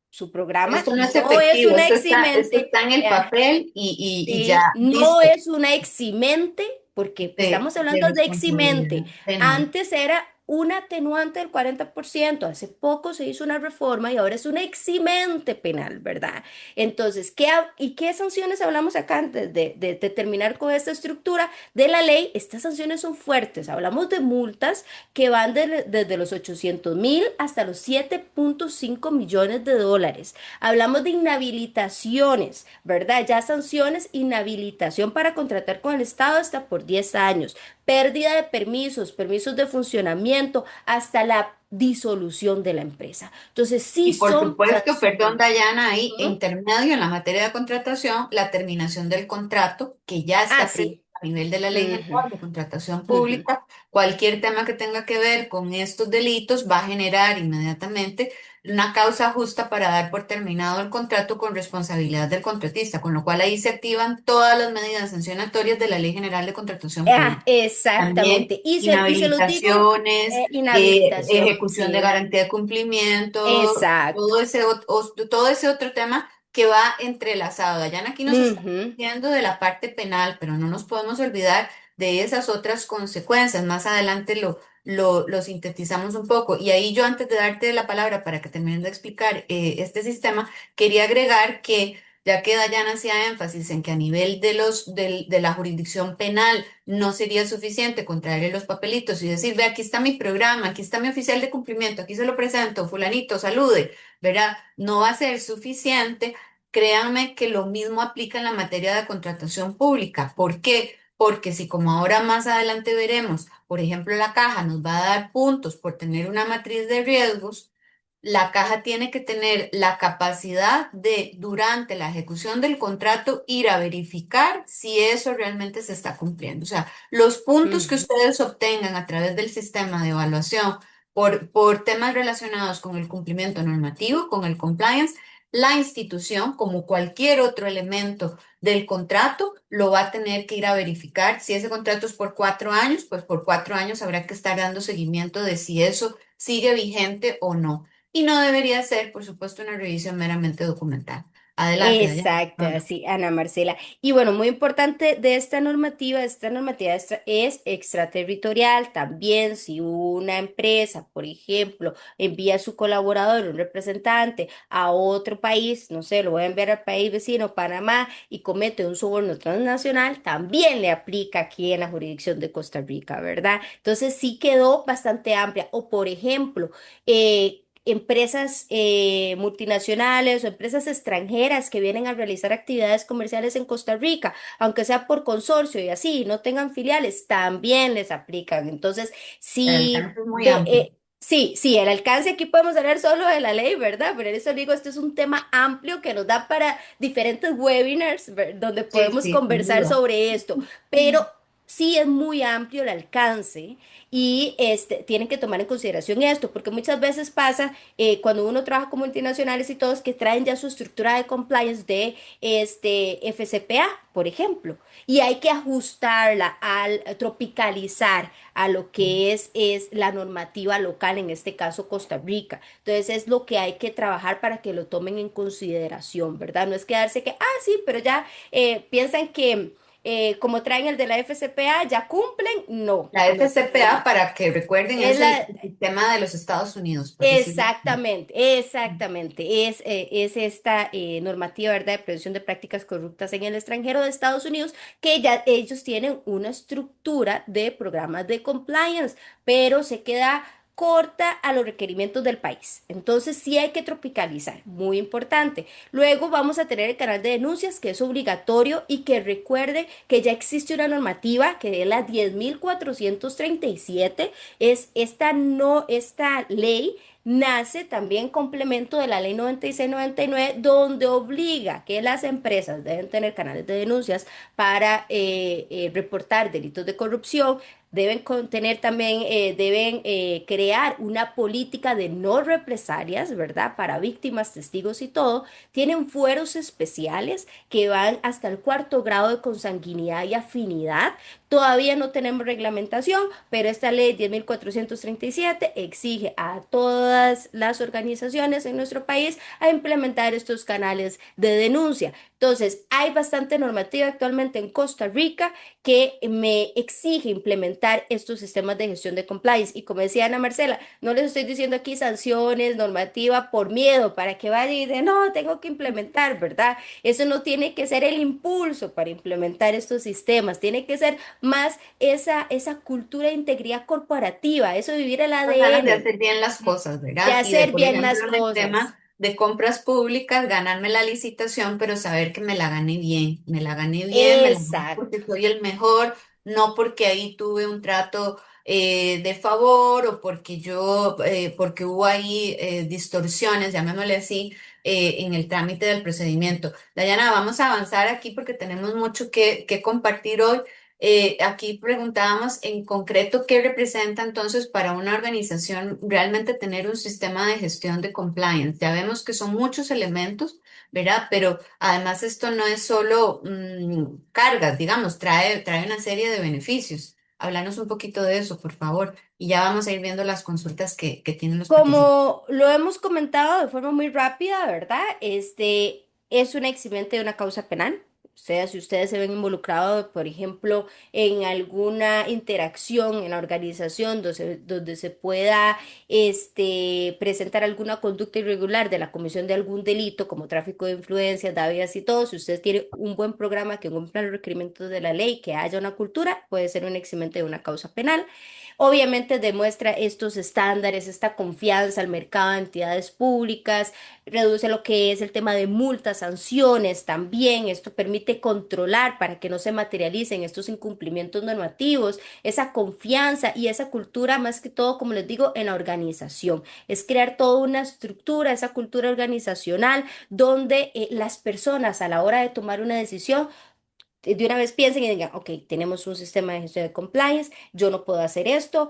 su programa Esto no es no es efectivo, una esto eximente, está en el papel y ya, sí, no listo, es una eximente, porque estamos de hablando de eximente. responsabilidad penal. Antes era un atenuante del 40%. Hace poco se hizo una reforma y ahora es una eximente penal, ¿verdad? Entonces, ¿y qué sanciones hablamos acá antes de terminar con esta estructura de la ley? Estas sanciones son fuertes. Hablamos de multas que van desde los 800.000 hasta los 7.5 millones de dólares. Hablamos de inhabilitaciones, ¿verdad? Ya sanciones, inhabilitación para contratar con el Estado hasta por 10 años, pérdida de permisos, permisos de funcionamiento, hasta la disolución de la empresa. Entonces, sí Y por son supuesto, perdón, sanciones. Dayana, ahí Ujú. intermedio en la materia de contratación, la terminación del contrato, que ya Ah, está previsto sí. a nivel de la Ley Ujú, General de Contratación ujú. Pública. Cualquier tema que tenga que ver con estos delitos va a generar inmediatamente una causa justa para dar por terminado el contrato con responsabilidad del contratista, con lo cual ahí se activan todas las medidas sancionatorias de la Ley General de Contratación Ah, Pública. También exactamente. Y se los digo, inhabilitaciones, inhabilitación, ejecución de sí. garantía de cumplimiento, Exacto. todo ese otro tema que va entrelazado. Dayana aquí nos está Ujú. diciendo de la parte penal, pero no nos podemos olvidar de esas otras consecuencias. Más adelante lo sintetizamos un poco. Y ahí yo antes de darte la palabra para que termines de explicar este sistema, quería agregar que... Ya que Dayana hacía énfasis en que a nivel de la jurisdicción penal no sería suficiente con traerle los papelitos y decir, ve, aquí está mi programa, aquí está mi oficial de cumplimiento, aquí se lo presento, fulanito, salude, ¿verdad? No va a ser suficiente. Créanme que lo mismo aplica en la materia de contratación pública. ¿Por qué? Porque si como ahora más adelante veremos, por ejemplo, la caja nos va a dar puntos por tener una matriz de riesgos, la caja tiene que tener la capacidad de, durante la ejecución del contrato, ir a verificar si eso realmente se está cumpliendo. O sea, los puntos que Ujú. ustedes obtengan a través del sistema de evaluación por temas relacionados con el cumplimiento normativo, con el compliance, la institución, como cualquier otro elemento del contrato, lo va a tener que ir a verificar. Si ese contrato es por 4 años, pues por 4 años habrá que estar dando seguimiento de si eso sigue vigente o no. Y no debería ser, por supuesto, una revisión meramente documental. Adelante, Dayana. Exacto, así, Ana Marcela. Y bueno, muy importante de esta normativa es extraterritorial. También si una empresa, por ejemplo, envía a su colaborador, un representante, a otro país, no sé, lo voy a enviar al país vecino, Panamá, y comete un soborno transnacional, también le aplica aquí en la jurisdicción de Costa Rica, ¿verdad? Entonces sí quedó bastante amplia. O por ejemplo, empresas multinacionales o empresas extranjeras que vienen a realizar actividades comerciales en Costa Rica, aunque sea por consorcio y así, no tengan filiales, también les aplican. Entonces, El sí, alcance es muy amplio. sí, sí, el alcance aquí podemos hablar solo de la ley, ¿verdad? Pero en eso digo, este es un tema amplio que nos da para diferentes webinars, donde Sí, podemos sí, sin conversar duda. sobre esto, pero sí es muy amplio el alcance y tienen que tomar en consideración esto, porque muchas veces pasa cuando uno trabaja con multinacionales y todos que traen ya su estructura de compliance de FCPA, por ejemplo, y hay que ajustarla al tropicalizar a lo que es la normativa local, en este caso Costa Rica. Entonces es lo que hay que trabajar para que lo tomen en consideración, ¿verdad? No es quedarse que, sí, pero ya piensan que como traen el de la FCPA, ya cumplen. No, La no, FCPA, para que recuerden, es es el la, sistema de los Estados Unidos, por decirlo así. exactamente, exactamente. Es esta normativa, ¿verdad?, de prevención de prácticas corruptas en el extranjero de Estados Unidos, que ya ellos tienen una estructura de programas de compliance, pero se queda corta a los requerimientos del país. Entonces sí hay que tropicalizar, muy importante. Luego vamos a tener el canal de denuncias, que es obligatorio y que recuerde que ya existe una normativa que es la 10.437. Es esta, no, esta ley nace también complemento de la ley 96-99, donde obliga que las empresas deben tener canales de denuncias para reportar delitos de corrupción. deben contener también, deben crear una política de no represalias, ¿verdad? Para víctimas, testigos y todo. Tienen fueros especiales que van hasta el cuarto grado de consanguinidad y afinidad. Todavía no tenemos reglamentación, pero esta ley 10.437 exige a todas las organizaciones en nuestro país a implementar estos canales de denuncia. Entonces, hay bastante normativa actualmente en Costa Rica que me exige implementar estos sistemas de gestión de compliance. Y como decía Ana Marcela, no les estoy diciendo aquí sanciones, normativa por miedo, para que vayan y digan, no, tengo que implementar, ¿verdad? Eso no tiene que ser el impulso para implementar estos sistemas, tiene que ser más esa cultura de integridad corporativa, eso de vivir el Las ganas de ADN, hacer bien las cosas, de ¿verdad? Y de, hacer por bien ejemplo, las en el cosas. tema de compras públicas, ganarme la licitación, pero saber que me la gané bien, me la gané bien, me la gané Exacto. porque soy el mejor, no porque ahí tuve un trato de favor o porque porque hubo ahí distorsiones, llamémosle así, en el trámite del procedimiento. Dayana, vamos a avanzar aquí porque tenemos mucho que compartir hoy. Aquí preguntábamos en concreto qué representa entonces para una organización realmente tener un sistema de gestión de compliance. Ya vemos que son muchos elementos, ¿verdad? Pero además esto no es solo cargas, digamos, trae una serie de beneficios. Háblanos un poquito de eso, por favor. Y ya vamos a ir viendo las consultas que tienen los participantes. Como lo hemos comentado de forma muy rápida, ¿verdad? Este es un eximente de una causa penal. O sea, si ustedes se ven involucrados, por ejemplo, en alguna interacción en la organización donde se pueda presentar alguna conducta irregular de la comisión de algún delito, como tráfico de influencias, dávidas y todo, si ustedes tienen un buen programa que cumpla los requerimientos de la ley, que haya una cultura, puede ser un eximente de una causa penal. Obviamente demuestra estos estándares, esta confianza al mercado de entidades públicas, reduce lo que es el tema de multas, sanciones también. Esto permite controlar para que no se materialicen estos incumplimientos normativos, esa confianza y esa cultura, más que todo, como les digo, en la organización. Es crear toda una estructura, esa cultura organizacional, donde las personas a la hora de tomar una decisión de una vez piensen y digan, ok, tenemos un sistema de gestión de compliance, yo no puedo hacer esto,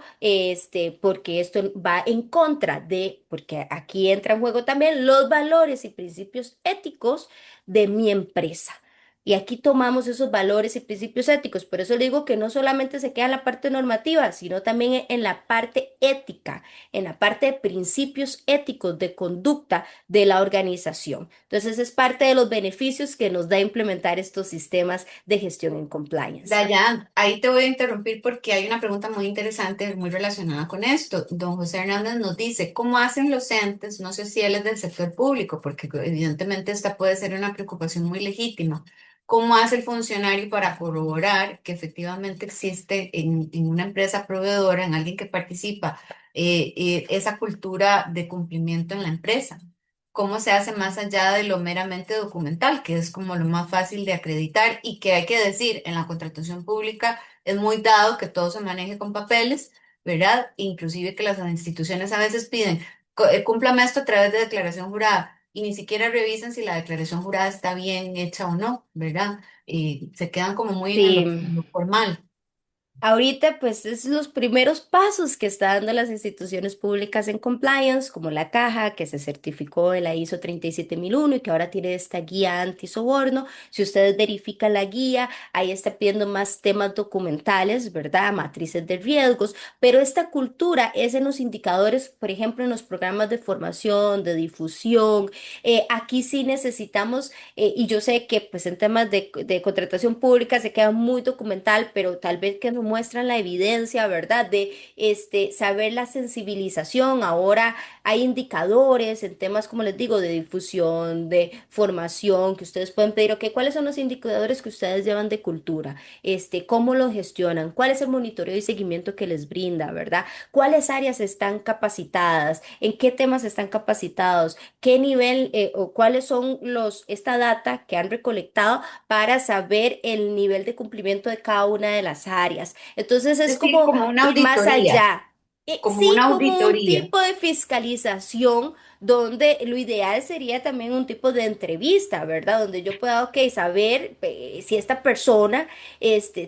porque esto va en contra de, porque aquí entra en juego también los valores y principios éticos de mi empresa. Y aquí tomamos esos valores y principios éticos. Por eso le digo que no solamente se queda en la parte normativa, sino también en la parte ética, en la parte de principios éticos de conducta de la organización. Entonces es parte de los beneficios que nos da implementar estos sistemas de gestión en compliance. Dayan, ahí te voy a interrumpir porque hay una pregunta muy interesante, muy relacionada con esto. Don José Hernández nos dice, ¿cómo hacen los entes? No sé si él es del sector público, porque evidentemente esta puede ser una preocupación muy legítima. ¿Cómo hace el funcionario para corroborar que efectivamente existe en una empresa proveedora, en alguien que participa, esa cultura de cumplimiento en la empresa? ¿Cómo se hace más allá de lo meramente documental, que es como lo más fácil de acreditar y que hay que decir en la contratación pública es muy dado que todo se maneje con papeles, ¿verdad? Inclusive que las instituciones a veces piden, cúmplame esto a través de declaración jurada y ni siquiera revisan si la declaración jurada está bien hecha o no, ¿verdad? Y se quedan como muy Sí. en lo formal. Ahorita, pues, es los primeros pasos que están dando las instituciones públicas en compliance, como la Caja, que se certificó en la ISO 37001 y que ahora tiene esta guía antisoborno. Si ustedes verifican la guía, ahí está pidiendo más temas documentales, ¿verdad? Matrices de riesgos, pero esta cultura es en los indicadores, por ejemplo, en los programas de formación, de difusión. Aquí sí necesitamos y yo sé que pues en temas de contratación pública se queda muy documental, pero tal vez que nos muestran la evidencia, ¿verdad? De saber la sensibilización. Ahora hay indicadores en temas, como les digo, de difusión, de formación, que ustedes pueden pedir, ok, ¿cuáles son los indicadores que ustedes llevan de cultura? ¿Cómo lo gestionan? ¿Cuál es el monitoreo y seguimiento que les brinda, ¿verdad? ¿Cuáles áreas están capacitadas? ¿En qué temas están capacitados? ¿Qué nivel o cuáles son esta data que han recolectado para saber el nivel de cumplimiento de cada una de las áreas? Entonces es Es decir, como como una ir más auditoría. allá. como Sí, una como un auditoría. tipo de fiscalización donde lo ideal sería también un tipo de entrevista, ¿verdad? Donde yo pueda, ok, saber si esta persona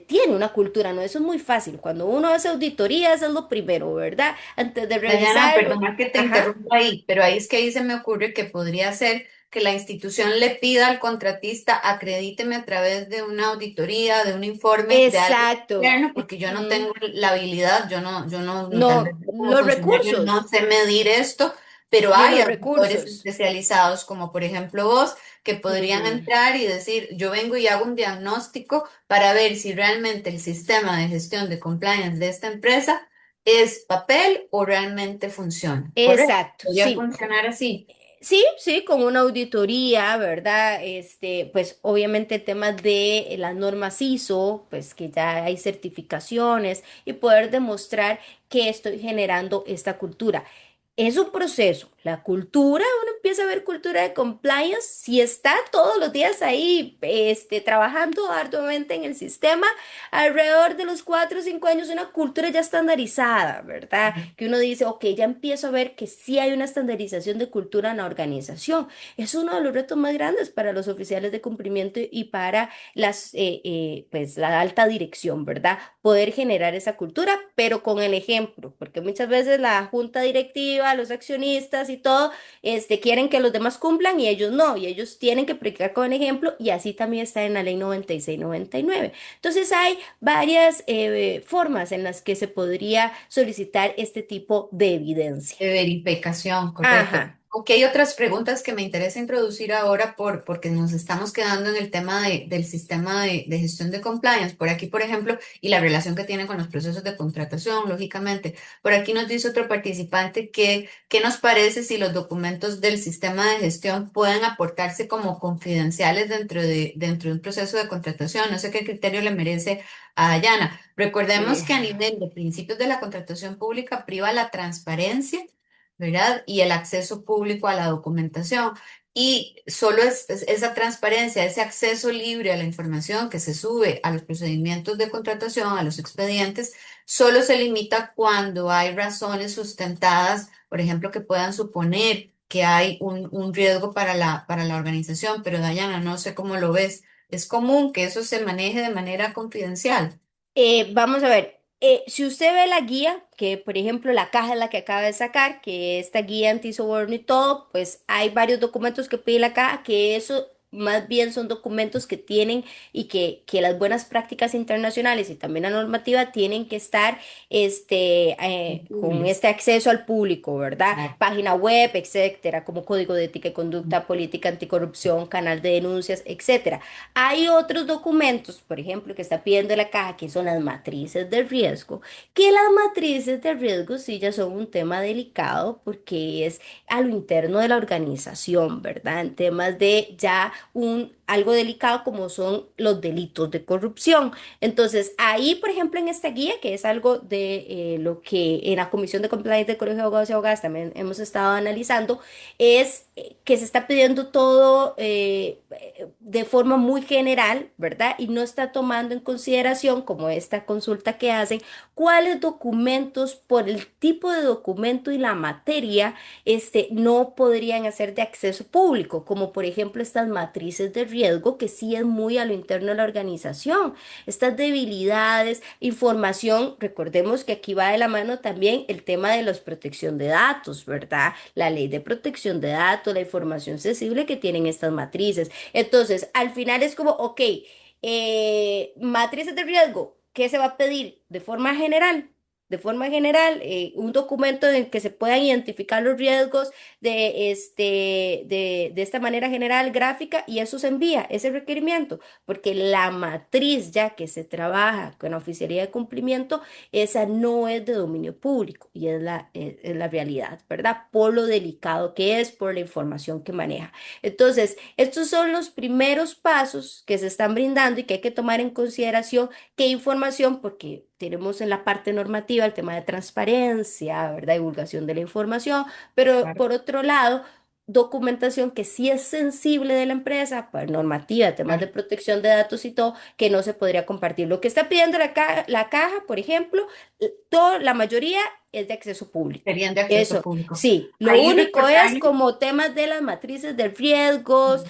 tiene una cultura, ¿no? Eso es muy fácil. Cuando uno hace auditorías es lo primero, ¿verdad? Antes de Dayana, revisar, perdona que te ajá, interrumpa ahí, pero ahí es que ahí se me ocurre que podría ser que la institución le pida al contratista acredíteme a través de una auditoría, de un informe de algo exacto. externo, porque yo no tengo la habilidad, tal vez No, yo como los funcionario no recursos, sé medir esto, pero ni hay los auditores recursos. especializados, como por ejemplo vos, que podrían Ujú. entrar y decir, yo vengo y hago un diagnóstico para ver si realmente el sistema de gestión de compliance de esta empresa es papel o realmente funciona. ¿Correcto? Exacto, Podría sí. funcionar así. Sí, sí, con una auditoría, ¿verdad? Pues obviamente temas de las normas ISO, pues que ya hay certificaciones y poder demostrar que estoy generando esta cultura. Es un proceso. La cultura, uno empieza a ver cultura de compliance si está todos los días ahí, trabajando arduamente en el sistema, alrededor de los 4 o 5 años, una cultura ya estandarizada, ¿verdad? Que uno dice, ok, ya empiezo a ver que sí hay una estandarización de cultura en la organización. Es uno de los retos más grandes para los oficiales de cumplimiento y para pues, la alta dirección, ¿verdad? Poder generar esa cultura, pero con el ejemplo, porque muchas veces la junta directiva, los accionistas y todo, quieren que los demás cumplan y ellos no, y ellos tienen que predicar con el ejemplo y así también está en la ley 96/99. Entonces hay varias formas en las que se podría solicitar este tipo de evidencia. De verificación, correcto. Ajá. Ok, hay otras preguntas que me interesa introducir ahora porque nos estamos quedando en el tema del sistema de gestión de compliance. Por aquí, por ejemplo, y la relación que tiene con los procesos de contratación, lógicamente. Por aquí nos dice otro participante que, ¿qué nos parece si los documentos del sistema de gestión pueden aportarse como confidenciales dentro de un proceso de contratación? No sé qué criterio le merece a Dayana. Recordemos Eh, que a nivel de principios de la contratación pública priva la transparencia, ¿verdad? Y el acceso público a la documentación. Y solo es esa transparencia, ese acceso libre a la información que se sube a los procedimientos de contratación, a los expedientes, solo se limita cuando hay razones sustentadas, por ejemplo, que puedan suponer que hay un riesgo para la organización. Pero Dayana, no sé cómo lo ves. Es común que eso se maneje de manera confidencial. Vamos a ver, si usted ve la guía, que por ejemplo la caja es la que acaba de sacar, que esta guía anti-soborno y todo, pues hay varios documentos que pide la caja, que eso más bien son documentos que tienen y que las buenas prácticas internacionales y también la normativa tienen que estar con Visibles. este acceso al público, ¿verdad? Claro. Página web, etcétera, como código de ética y conducta, política anticorrupción, canal de denuncias, etcétera. Hay otros documentos, por ejemplo, que está pidiendo la caja, que son las matrices de riesgo, que las matrices de riesgo sí ya son un tema delicado porque es a lo interno de la organización, ¿verdad? En temas de ya algo delicado como son los delitos de corrupción. Entonces, ahí, por ejemplo, en esta guía, que es algo de lo que en la Comisión de Compliance del Colegio de Abogados y Abogadas también hemos estado analizando, es que se está pidiendo todo de forma muy general, ¿verdad? Y no está tomando en consideración, como esta consulta que hacen, cuáles documentos por el tipo de documento y la materia, no podrían hacer de acceso público, como por ejemplo estas matrices de riesgo, que sí es muy a lo interno de la organización. Estas debilidades, información, recordemos que aquí va de la mano también el tema de la protección de datos, ¿verdad? La ley de protección de datos, la información sensible que tienen estas matrices. Entonces, al final es como, ok, matrices de riesgo, ¿qué se va a pedir? De forma general. De forma general, un documento en el que se puedan identificar los riesgos de esta manera general, gráfica, y eso se envía, ese requerimiento, porque la matriz ya que se trabaja con la oficialía de cumplimiento, esa no es de dominio público y es la realidad, ¿verdad? Por lo delicado que es, por la información que maneja. Entonces, estos son los primeros pasos que se están brindando y que hay que tomar en consideración qué información, porque tenemos en la parte normativa el tema de transparencia, ¿verdad? Divulgación de la información, pero Claro, por otro lado, documentación que sí es sensible de la empresa, pues normativa, temas de claro. protección de datos y todo, que no se podría compartir. Lo que está pidiendo la caja, por ejemplo, la mayoría es de acceso público. Serían de acceso Eso, público. sí, lo Ahí único es recordarles. como temas de las matrices de riesgos,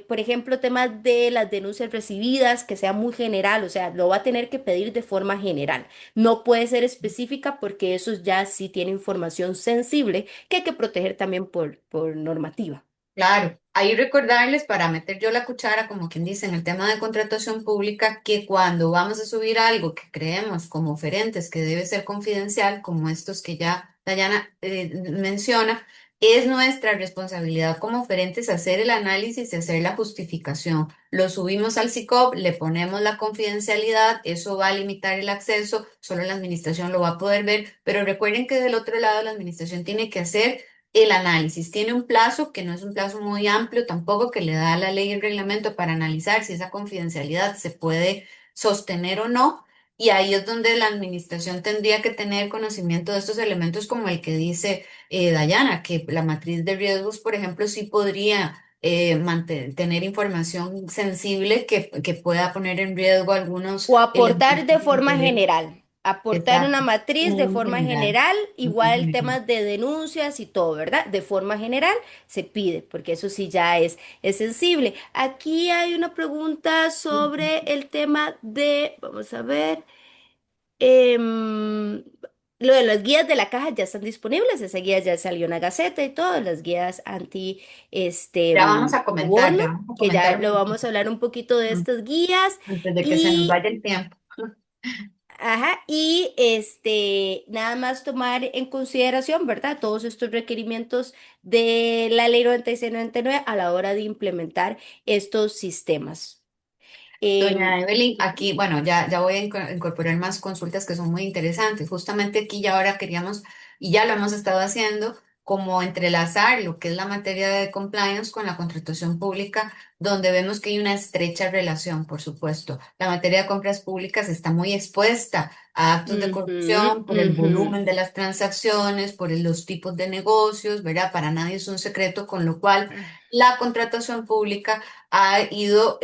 por ejemplo, temas de las denuncias recibidas, que sea muy general, o sea, lo va a tener que pedir de forma general. No puede ser específica porque eso ya sí tiene información sensible que hay que proteger también por normativa. Claro, ahí recordarles para meter yo la cuchara, como quien dice, en el tema de contratación pública, que cuando vamos a subir algo que creemos como oferentes que debe ser confidencial, como estos que ya Dayana menciona, es nuestra responsabilidad como oferentes hacer el análisis y hacer la justificación. Lo subimos al SICOP, le ponemos la confidencialidad, eso va a limitar el acceso, solo la administración lo va a poder ver, pero recuerden que del otro lado la administración tiene que hacer el análisis. Tiene un plazo que no es un plazo muy amplio tampoco, que le da la ley y el reglamento para analizar si esa confidencialidad se puede sostener o no. Y ahí es donde la administración tendría que tener conocimiento de estos elementos como el que dice Dayana, que la matriz de riesgos, por ejemplo, sí podría tener información sensible que pueda poner en riesgo algunos O aportar elementos de del forma derecho. general, aportar una Exacto. matriz de En forma general. general, En igual general. temas de denuncias y todo, ¿verdad? De forma general se pide, porque eso sí ya es sensible. Aquí hay una pregunta sobre el tema de, vamos a ver, em, lo de las guías de la caja ya están disponibles, esa guía ya salió en la Gaceta y todo, las guías anti Ya vamos a comentar, soborno, ya vamos a que comentar ya un lo vamos poquito. a hablar un poquito de Mm, estas guías. antes de que se nos Y vaya el tiempo. ajá, y nada más tomar en consideración, ¿verdad? Todos estos requerimientos de la ley 96-99 a la hora de implementar estos sistemas. Em, Doña Evelyn, Ujú. aquí, bueno, ya voy a incorporar más consultas que son muy interesantes. Justamente aquí ya ahora queríamos, y ya lo hemos estado haciendo, como entrelazar lo que es la materia de compliance con la contratación pública, donde vemos que hay una estrecha relación, por supuesto. La materia de compras públicas está muy expuesta a actos de Ujú, corrupción por el ujú. volumen de las transacciones, por los tipos de negocios, ¿verdad? Para nadie es un secreto, con lo cual la contratación pública ha ido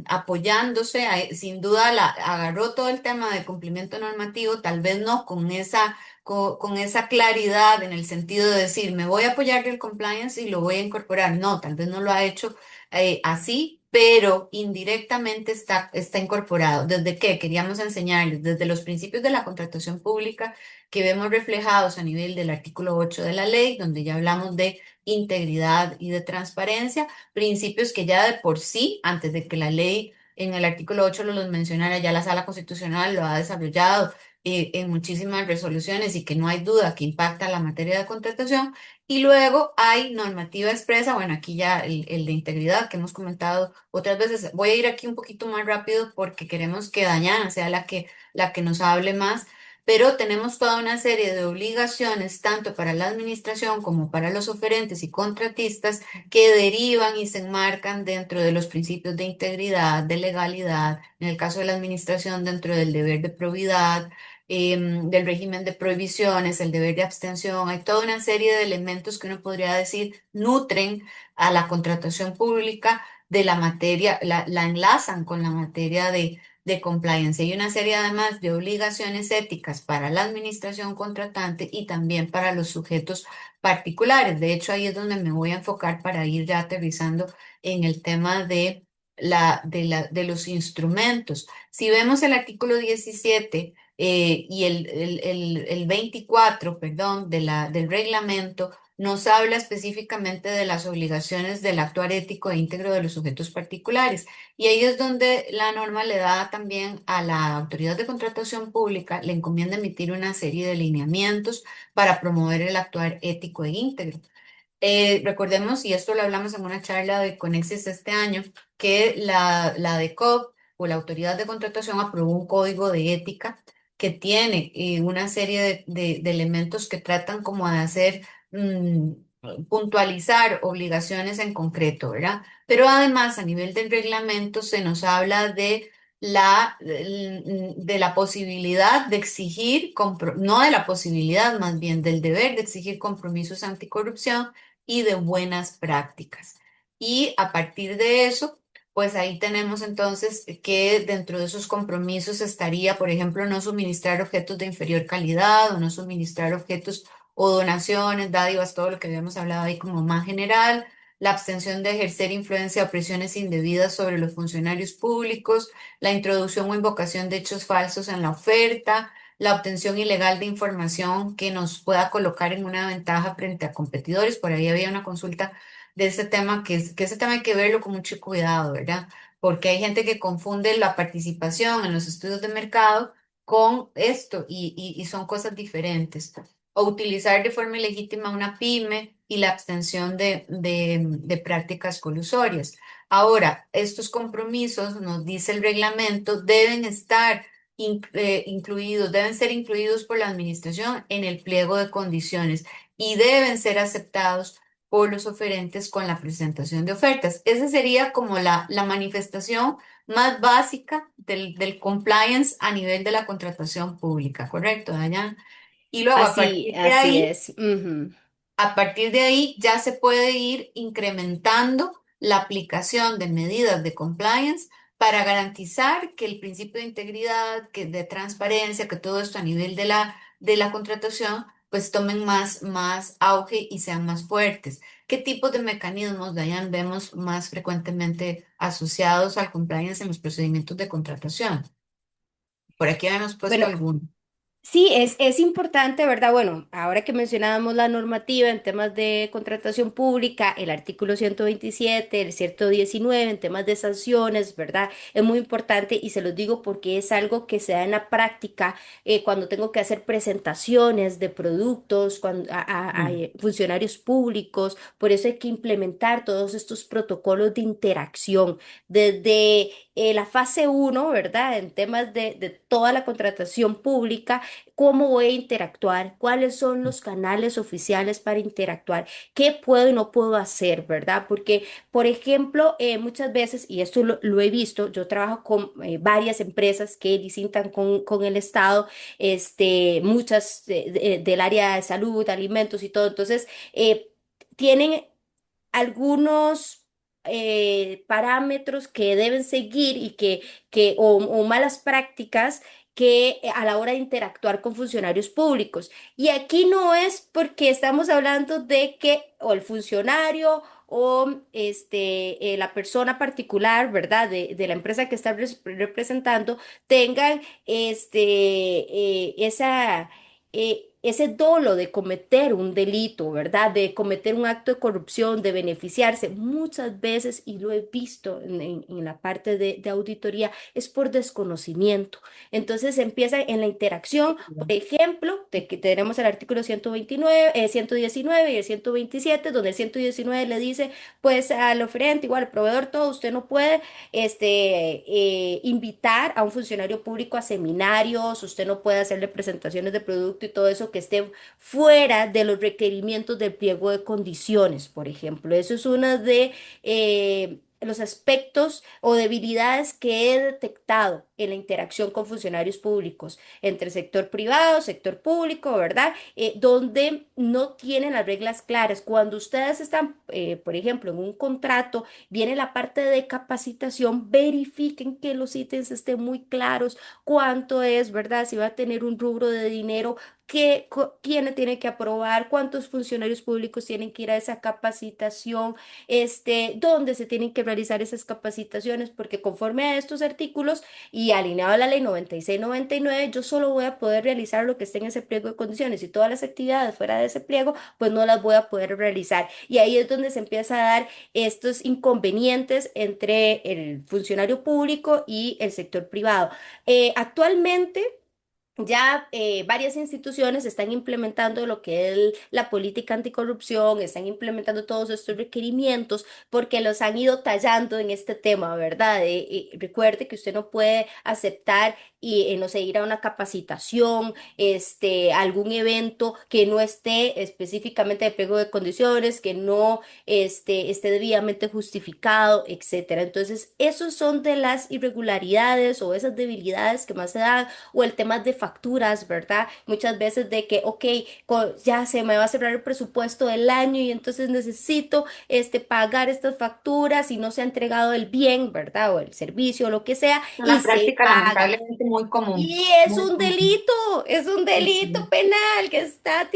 apoyándose, sin duda agarró todo el tema de cumplimiento normativo, tal vez no con esa claridad en el sentido de decir, me voy a apoyar del compliance y lo voy a incorporar. No, tal vez no lo ha hecho así, pero indirectamente está incorporado. ¿Desde qué? Queríamos enseñarles, desde los principios de la contratación pública que vemos reflejados a nivel del artículo 8 de la ley, donde ya hablamos de integridad y de transparencia, principios que ya de por sí, antes de que la ley en el artículo 8 los mencionara, ya la Sala Constitucional lo ha desarrollado en muchísimas resoluciones y que no hay duda que impacta la materia de contratación. Y luego hay normativa expresa, bueno, aquí ya el de integridad que hemos comentado otras veces. Voy a ir aquí un poquito más rápido porque queremos que Dañana sea la que nos hable más, pero tenemos toda una serie de obligaciones, tanto para la administración como para los oferentes y contratistas, que derivan y se enmarcan dentro de los principios de integridad, de legalidad, en el caso de la administración, dentro del deber de probidad, del régimen de prohibiciones, el deber de abstención. Hay toda una serie de elementos que uno podría decir nutren a la contratación pública de la materia, la enlazan con la materia de compliance. Hay una serie además de obligaciones éticas para la administración contratante y también para los sujetos particulares. De hecho, ahí es donde me voy a enfocar para ir ya aterrizando en el tema de los instrumentos. Si vemos el artículo 17 y el 24, perdón, del reglamento, nos habla específicamente de las obligaciones del actuar ético e íntegro de los sujetos particulares. Y ahí es donde la norma le da también a la autoridad de contratación pública, le encomienda emitir una serie de lineamientos para promover el actuar ético e íntegro. Recordemos, y esto lo hablamos en una charla de Conexis este año, que la DECOP o la Autoridad de Contratación aprobó un código de ética que tiene una serie de elementos que tratan como de hacer, puntualizar obligaciones en concreto, ¿verdad? Pero además, a nivel del reglamento, se nos habla de la posibilidad de exigir, no de la posibilidad, más bien del deber de exigir compromisos anticorrupción y de buenas prácticas. Y a partir de eso, pues ahí tenemos entonces que dentro de esos compromisos estaría, por ejemplo, no suministrar objetos de inferior calidad o no suministrar objetos o donaciones, dádivas, todo lo que habíamos hablado ahí como más general, la abstención de ejercer influencia o presiones indebidas sobre los funcionarios públicos, la introducción o invocación de hechos falsos en la oferta, la obtención ilegal de información que nos pueda colocar en una ventaja frente a competidores. Por ahí había una consulta de ese tema, que ese tema hay que verlo con mucho cuidado, ¿verdad? Porque hay gente que confunde la participación en los estudios de mercado con esto y son cosas diferentes. O utilizar de forma ilegítima una pyme y la abstención de prácticas colusorias. Ahora, estos compromisos, nos dice el reglamento, deben estar incluidos, deben ser incluidos por la administración en el pliego de condiciones y deben ser aceptados por los oferentes con la presentación de ofertas. Esa sería como la manifestación más básica del compliance a nivel de la contratación pública, ¿correcto, Dayan? Y luego Así, así es. Ujú. a partir de ahí ya se puede ir incrementando la aplicación de medidas de compliance para garantizar que el principio de integridad, que de transparencia, que todo esto a nivel de la contratación, pues tomen más auge y sean más fuertes. ¿Qué tipos de mecanismos, Dayan, vemos más frecuentemente asociados al compliance en los procedimientos de contratación? Por aquí habíamos puesto Bueno, algunos. sí, es importante, ¿verdad? Bueno, ahora que mencionábamos la normativa en temas de contratación pública, el artículo 127, el 119 en temas de sanciones, ¿verdad? Es muy importante y se los digo porque es algo que se da en la práctica cuando tengo que hacer presentaciones de productos a Mm. funcionarios públicos. Por eso hay que implementar todos estos protocolos de interacción desde la fase uno, ¿verdad? En temas de toda la contratación pública, cómo voy a interactuar, cuáles son los canales oficiales para interactuar, qué puedo y no puedo hacer, ¿verdad? Porque, por ejemplo, muchas veces, y esto lo he visto, yo trabajo con varias empresas que licitan con el Estado, muchas del área de salud, alimentos y todo, entonces, tienen algunos parámetros que deben seguir y o malas prácticas que a la hora de interactuar con funcionarios públicos. Y aquí no es porque estamos hablando de que o el funcionario o la persona particular, ¿verdad? De la empresa que está representando tengan ese dolo de cometer un delito, ¿verdad? De cometer un acto de corrupción, de beneficiarse. Muchas veces, y lo he visto en la parte de auditoría, es por desconocimiento. Entonces empieza en la interacción, por ejemplo, de que tenemos el artículo 129, 119 y el 127, donde el 119 le dice, pues al oferente, igual al proveedor, todo, usted no puede invitar a un funcionario público a seminarios, usted no puede hacerle presentaciones de producto y todo eso que esté fuera de los requerimientos del pliego de condiciones, por ejemplo. Eso es uno de los aspectos o debilidades que he detectado en la interacción con funcionarios públicos entre sector privado, sector público, ¿verdad? Donde no tienen las reglas claras. Cuando ustedes están, por ejemplo, en un contrato, viene la parte de capacitación, verifiquen que los ítems estén muy claros, cuánto es, ¿verdad? Si va a tener un rubro de dinero, quién tiene que aprobar, cuántos funcionarios públicos tienen que ir a esa capacitación, dónde se tienen que realizar esas capacitaciones, porque conforme a estos artículos y alineado a la ley 96-99, yo solo voy a poder realizar lo que esté en ese pliego de condiciones y todas las actividades fuera de ese pliego, pues no las voy a poder realizar. Y ahí es donde se empieza a dar estos inconvenientes entre el funcionario público y el sector privado. Actualmente, ya varias instituciones están implementando lo que es la política anticorrupción, están implementando todos estos requerimientos porque los han ido tallando en este tema, ¿verdad? Recuerde que usted no puede aceptar y no sé, ir a una capacitación, algún evento que no esté específicamente de pliego de condiciones, que no esté debidamente justificado, etcétera. Entonces, esos son de las irregularidades o esas debilidades que más se dan, o el tema de facturas, ¿verdad? Muchas veces de que, ok, ya se me va a cerrar el presupuesto del año y entonces necesito pagar estas facturas y no se ha entregado el bien, ¿verdad? O el servicio o lo que sea, y Una se práctica paga. lamentablemente muy común, Y muy común. es un Sí, delito sí, penal que está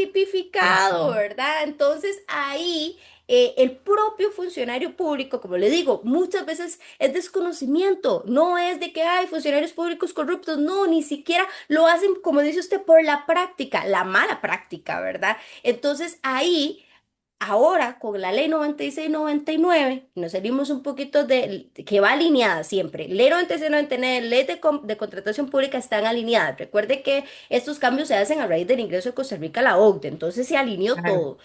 sí, tipificado, sí. ¿verdad? Entonces ahí el propio funcionario público, como le digo, muchas veces es desconocimiento, no es de que hay funcionarios públicos corruptos, no, ni siquiera lo hacen, como dice usted, por la práctica, la mala práctica, ¿verdad? Entonces ahí... Ahora, con la ley 96-99, nos salimos un poquito que va alineada siempre. Ley 96-99, ley de contratación pública están alineadas. Recuerde que estos cambios se hacen a raíz del ingreso de Costa Rica a la OCDE, entonces se alineó Claro. todo.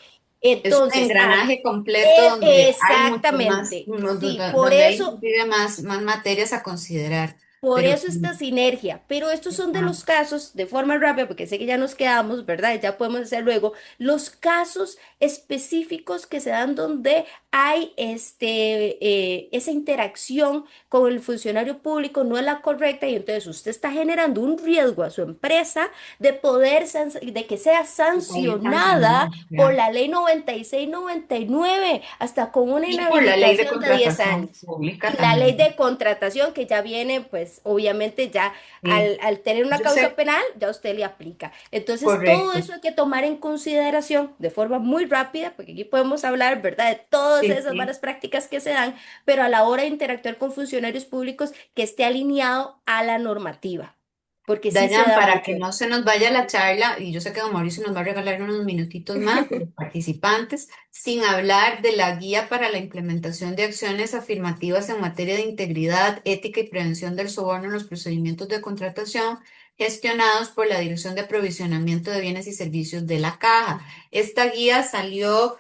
Es un Entonces, engranaje completo donde hay mucho más, exactamente, sí, donde hay inclusive más materias a considerar. por Pero eso esta sí, sinergia, pero estos son de ajá, los casos, de forma rápida, porque sé que ya nos quedamos, ¿verdad? Ya podemos hacer luego los casos específicos que se dan donde hay esa interacción con el funcionario público, no es la correcta, y entonces usted está generando un riesgo a su empresa de de que sea de salir sancionado, sancionada por ya. la ley 96-99, hasta con una Y por la ley de inhabilitación de 10 contratación años. pública Y la ley también. de contratación que ya viene, pues obviamente ya Sí, al tener una yo causa sé, penal, ya usted le aplica. Entonces, todo correcto. eso hay que tomar en consideración de forma muy rápida, porque aquí podemos hablar, ¿verdad?, de todas Sí, esas sí. malas prácticas que se dan, pero a la hora de interactuar con funcionarios públicos que esté alineado a la normativa, porque sí se Dayan, da para que mucho. no se nos vaya la charla, y yo sé que don Mauricio nos va a regalar unos minutitos más, los participantes, sin hablar de la guía para la implementación de acciones afirmativas en materia de integridad, ética y prevención del soborno en los procedimientos de contratación gestionados por la Dirección de Aprovisionamiento de Bienes y Servicios de la Caja. Esta guía salió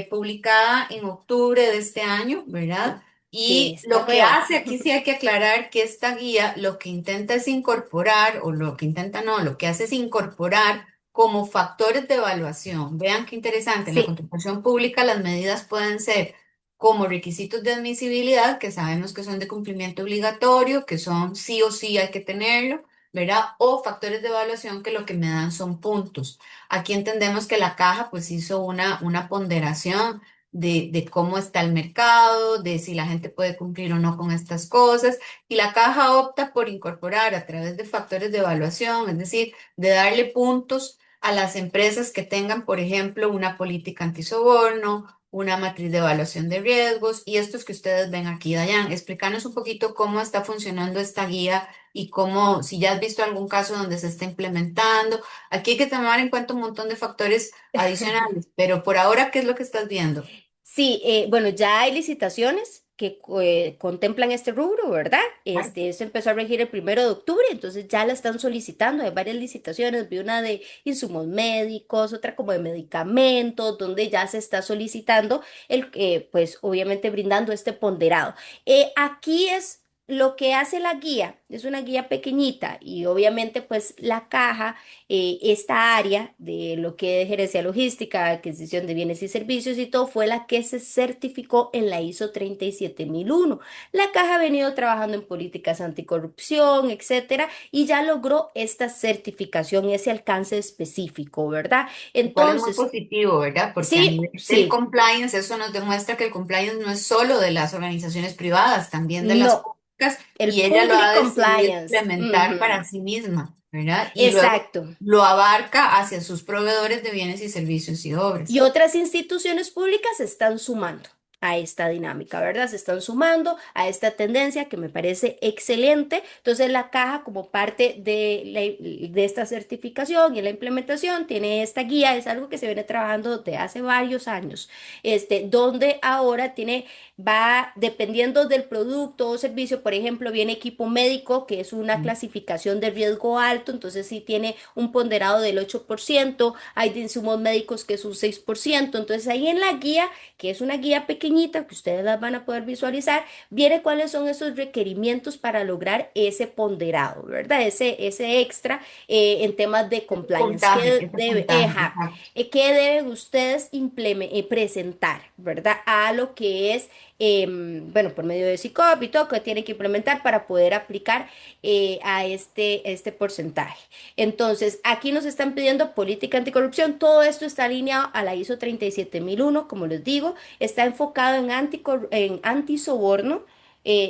publicada en octubre de este año, ¿verdad? Sí, Y está lo que nueva. hace, aquí sí hay que aclarar que esta guía lo que intenta es incorporar, o lo que intenta no, lo que hace es incorporar como factores de evaluación. Vean qué interesante, en la Sí, contratación pública las medidas pueden ser como requisitos de admisibilidad, que sabemos que son de cumplimiento obligatorio, que son sí o sí hay que tenerlo, ¿verdad? O factores de evaluación que lo que me dan son puntos. Aquí entendemos que la caja pues hizo una ponderación de cómo está el mercado, de si la gente puede cumplir o no con estas cosas. Y la caja opta por incorporar a través de factores de evaluación, es decir, de darle puntos a las empresas que tengan, por ejemplo, una política antisoborno, una matriz de evaluación de riesgos y estos que ustedes ven aquí. Dayan, explícanos un poquito cómo está funcionando esta guía y cómo, si ya has visto algún caso donde se está implementando. Aquí hay que tomar en cuenta un montón de factores adicionales, pero por ahora, ¿qué es lo que estás viendo? sí, bueno, ya hay licitaciones que contemplan este rubro, ¿verdad? Ay, Esto empezó a regir el 1 de octubre, entonces ya la están solicitando. Hay varias licitaciones, vi una de insumos médicos, otra como de medicamentos, donde ya se está solicitando pues obviamente brindando este ponderado. Aquí es lo que hace la guía, es una guía pequeñita y obviamente pues la caja, esta área de lo que es gerencia logística, adquisición de bienes y servicios y todo, fue la que se certificó en la ISO 37001. La caja ha venido trabajando en políticas anticorrupción, etcétera, y ya logró esta certificación, ese alcance específico, ¿verdad? lo cual es muy Entonces, positivo, ¿verdad? Porque a sí, nivel del sí, compliance, eso nos demuestra que el compliance no es solo de las organizaciones privadas, también de las no, públicas, el y ella lo public ha decidido compliance. implementar para Ujú. sí misma, ¿verdad? Y luego Exacto. lo abarca hacia sus proveedores de bienes y servicios y Y obras. otras instituciones públicas se están sumando a esta dinámica, ¿verdad? Se están sumando a esta tendencia que me parece excelente. Entonces, la caja, como parte de esta certificación y la implementación, tiene esta guía, es algo que se viene trabajando de hace varios años, donde ahora va dependiendo del producto o servicio, por ejemplo, viene equipo médico, que es una clasificación de riesgo alto, entonces sí tiene un ponderado del 8%, hay de insumos médicos que es un 6%, entonces ahí en la guía, que es una guía pequeñita, pequeñita que ustedes las van a poder visualizar, viene cuáles son esos requerimientos para lograr ese ponderado, ¿verdad? Ese extra en temas de compliance. Ese puntaje, exacto. ¿Qué deben ustedes presentar, ¿verdad? A lo que es, bueno, por medio de SICOP y todo, que tienen que implementar para poder aplicar a este porcentaje. Entonces, aquí nos están pidiendo política anticorrupción. Todo esto está alineado a la ISO 37001, como les digo, está enfocado en antisoborno.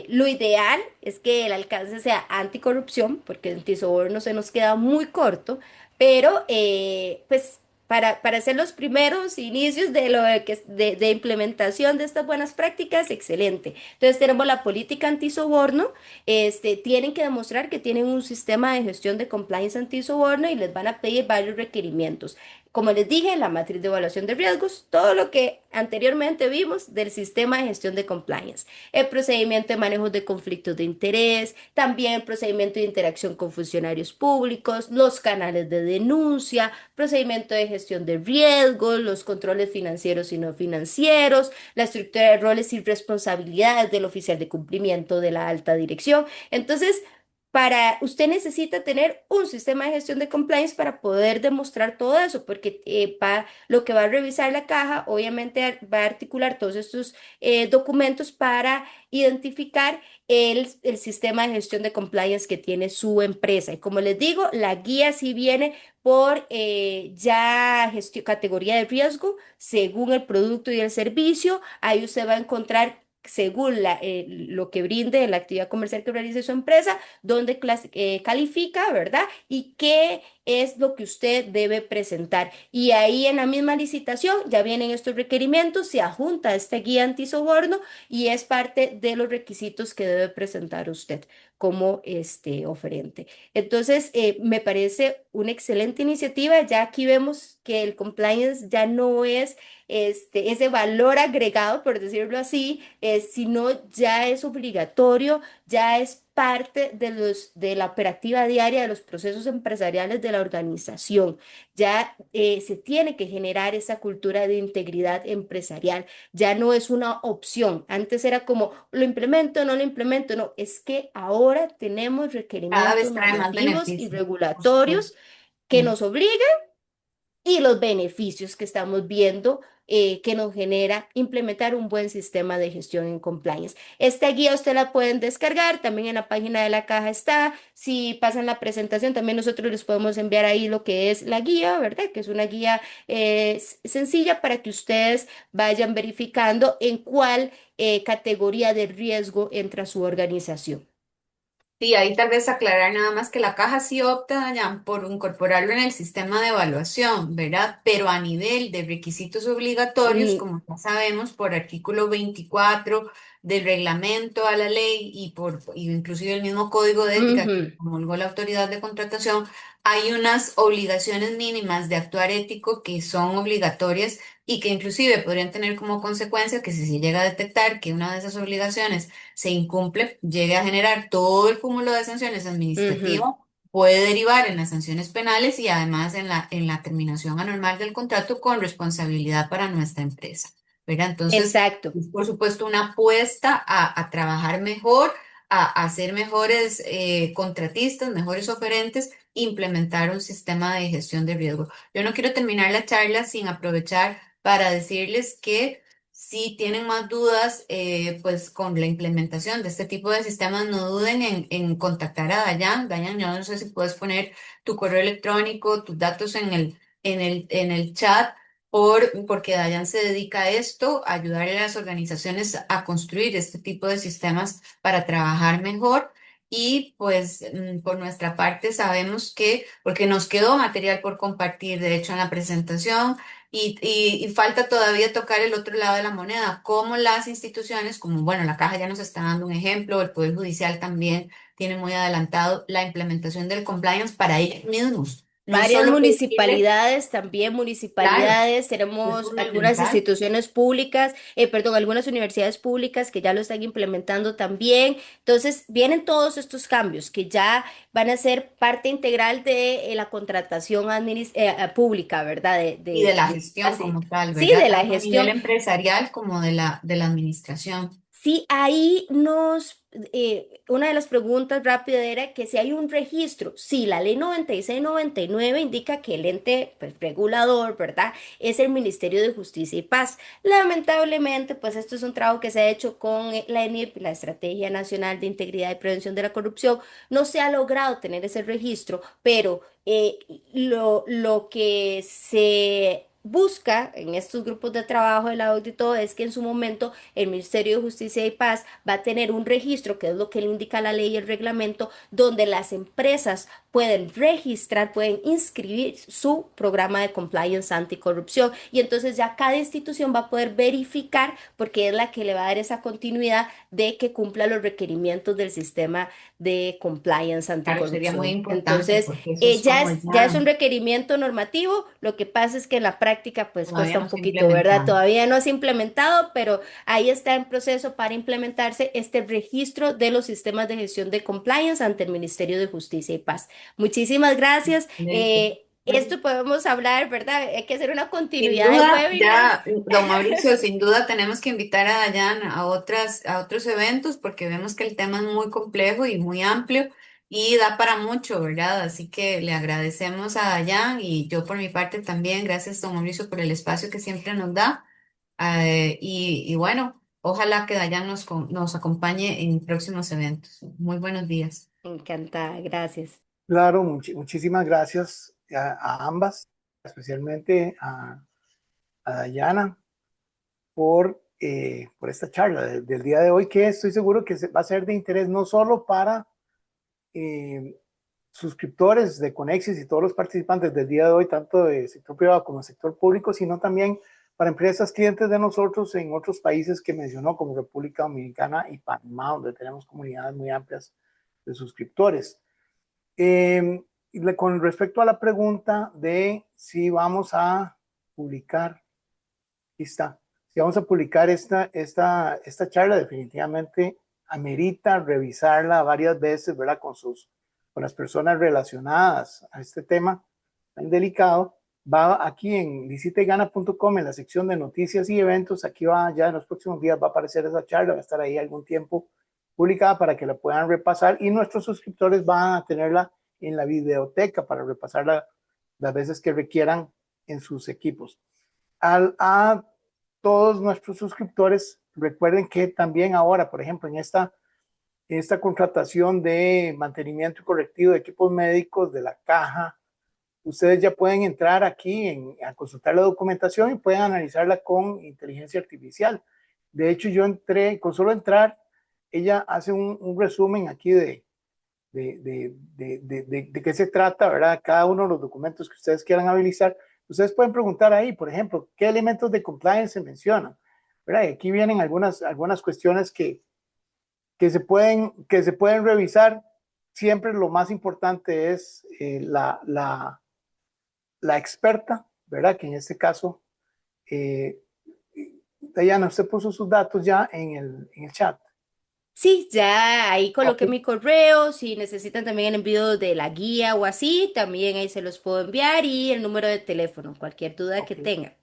Lo ideal es que el alcance sea anticorrupción, porque antisoborno se nos queda muy corto, pero pues para hacer los primeros inicios de de implementación de estas buenas prácticas, excelente. Entonces tenemos la política antisoborno, tienen que demostrar que tienen un sistema de gestión de compliance antisoborno y les van a pedir varios requerimientos. Como les dije, la matriz de evaluación de riesgos, todo lo que anteriormente vimos del sistema de gestión de compliance, el procedimiento de manejo de conflictos de interés, también el procedimiento de interacción con funcionarios públicos, los canales de denuncia, procedimiento de gestión de riesgos, los controles financieros y no financieros, la estructura de roles y responsabilidades del oficial de cumplimiento de la alta dirección. Entonces, usted necesita tener un sistema de gestión de compliance para poder demostrar todo eso, porque lo que va a revisar la caja, obviamente va a articular todos estos documentos para identificar el sistema de gestión de compliance que tiene su empresa. Y como les digo, la guía sí viene por categoría de riesgo, según el producto y el servicio. Ahí usted va a encontrar, según lo que brinde la actividad comercial que realice su empresa, dónde califica, ¿verdad? Y qué es lo que usted debe presentar. Y ahí en la misma licitación ya vienen estos requerimientos, se adjunta esta guía antisoborno y es parte de los requisitos que debe presentar usted como oferente. Entonces, me parece una excelente iniciativa. Ya aquí vemos que el compliance ya no es ese valor agregado, por decirlo así, sino ya es obligatorio, ya es parte de la operativa diaria de los procesos empresariales de la organización. Ya se tiene que generar esa cultura de integridad empresarial. Ya no es una opción. Antes era como, lo implemento, no lo implemento. No, es que ahora tenemos Cada requerimientos vez trae más normativos y beneficios, por supuesto. regulatorios que Mm. nos obligan y los beneficios que estamos viendo que nos genera implementar un buen sistema de gestión en compliance. Esta guía usted la pueden descargar, también en la página de la caja está. Si pasan la presentación, también nosotros les podemos enviar ahí lo que es la guía, ¿verdad? Que es una guía sencilla para que ustedes vayan verificando en cuál categoría de riesgo entra su organización. Sí, ahí tal vez aclarar nada más que la caja sí opta ya por incorporarlo en el sistema de evaluación, ¿verdad? Pero a nivel de requisitos obligatorios, Mm, como ya sabemos, por artículo 24 del reglamento a la ley y inclusive el mismo código de ética que ujú, promulgó la autoridad de contratación, hay unas obligaciones mínimas de actuar ético que son obligatorias y que inclusive podrían tener como consecuencia que si se llega a detectar que una de esas obligaciones se incumple, llegue a generar todo el cúmulo de sanciones ujú. administrativas, puede derivar en las sanciones penales y además en la terminación anormal del contrato con responsabilidad para nuestra empresa, ¿verdad? Entonces, Exacto. es por supuesto una apuesta a trabajar mejor, a ser mejores contratistas, mejores oferentes, implementar un sistema de gestión de riesgo. Yo no quiero terminar la charla sin aprovechar para decirles que si tienen más dudas, pues con la implementación de este tipo de sistemas, no duden en contactar a Dayan. Dayan, yo no sé si puedes poner tu correo electrónico, tus datos en el chat, porque Dayan se dedica a esto, a ayudar a las organizaciones a construir este tipo de sistemas para trabajar mejor. Y pues por nuestra parte sabemos que, porque nos quedó material por compartir, de hecho, en la presentación. Y falta todavía tocar el otro lado de la moneda, cómo las instituciones, como bueno, la Caja ya nos está dando un ejemplo, el Poder Judicial también tiene muy adelantado la implementación del compliance para ellos mismos, no Varias solo pedirle, municipalidades, también claro, municipalidades, es tenemos algunas fundamental. instituciones públicas, perdón, algunas universidades públicas que ya lo están implementando también. Entonces, vienen todos estos cambios que ya van a ser parte integral de la contratación pública, ¿verdad? Y de la gestión Así, como tal, sí, ¿verdad? de la Tanto a nivel gestión. empresarial como de la administración. Sí, una de las preguntas rápidas era que si hay un registro, sí, la ley 96/99 indica que el ente pues, regulador, ¿verdad? Es el Ministerio de Justicia y Paz. Lamentablemente, pues esto es un trabajo que se ha hecho con la ENIP, la Estrategia Nacional de Integridad y Prevención de la Corrupción. No se ha logrado tener ese registro, pero lo que se busca en estos grupos de trabajo del audito es que en su momento el Ministerio de Justicia y Paz va a tener un registro, que es lo que le indica la ley y el reglamento, donde las empresas pueden registrar, pueden inscribir su programa de compliance anticorrupción y entonces ya cada institución va a poder verificar porque es la que le va a dar esa continuidad de que cumpla los requerimientos del sistema de compliance Claro, sería muy anticorrupción. importante Entonces, porque eso es como ya es ya un requerimiento normativo, lo que pasa es que en la práctica pues todavía cuesta no un se ha poquito, ¿verdad? implementado. Todavía no se ha implementado, pero ahí está en proceso para implementarse este registro de los sistemas de gestión de compliance ante el Ministerio de Justicia y Paz. Muchísimas gracias. Excelente. Esto podemos hablar, ¿verdad? Hay que hacer una Sin continuidad del duda, webinar. ya, don Mauricio, sin duda tenemos que invitar a Dayan a otros eventos porque vemos que el tema es muy complejo y muy amplio y da para mucho, ¿verdad? Así que le agradecemos a Dayan y yo por mi parte también, gracias, don Mauricio, por el espacio que siempre nos da. Y bueno, ojalá que Dayan nos acompañe en próximos eventos. Muy buenos días. Encantada, gracias. Claro, muchísimas gracias a ambas, especialmente a Dayana por esta charla del día de hoy, que estoy seguro que va a ser de interés no solo para eh, suscriptores de Conexis y todos los participantes del día de hoy, tanto de sector privado como sector público, sino también para empresas clientes de nosotros en otros países que mencionó, como República Dominicana y Panamá, donde tenemos comunidades muy amplias de suscriptores. Con respecto a la pregunta de si vamos a publicar, aquí está, si vamos a publicar esta charla, definitivamente amerita revisarla varias veces, ¿verdad? Con las personas relacionadas a este tema tan delicado. Va aquí en visitegana.com en la sección de noticias y eventos. Aquí va, ya en los próximos días va a aparecer esa charla, va a estar ahí algún tiempo publicada para que la puedan repasar y nuestros suscriptores van a tenerla en la videoteca para repasarla las veces que requieran en sus equipos. A todos nuestros suscriptores, recuerden que también ahora, por ejemplo, en esta contratación de mantenimiento y correctivo de equipos médicos de la caja, ustedes ya pueden entrar aquí a consultar la documentación y pueden analizarla con inteligencia artificial. De hecho, yo entré, con solo entrar, ella hace un resumen aquí de qué se trata, ¿verdad? Cada uno de los documentos que ustedes quieran habilitar. Ustedes pueden preguntar ahí, por ejemplo, qué elementos de compliance se mencionan, ¿verdad? Y aquí vienen algunas cuestiones que se pueden revisar. Siempre lo más importante es la experta, ¿verdad? Que en este caso, eh, Diana, usted puso sus datos ya en el chat. Sí, ya ahí Ok, coloqué mi correo, si necesitan también el envío de la guía o así, también ahí se los puedo enviar y el número de teléfono, cualquier duda que ok, tengan.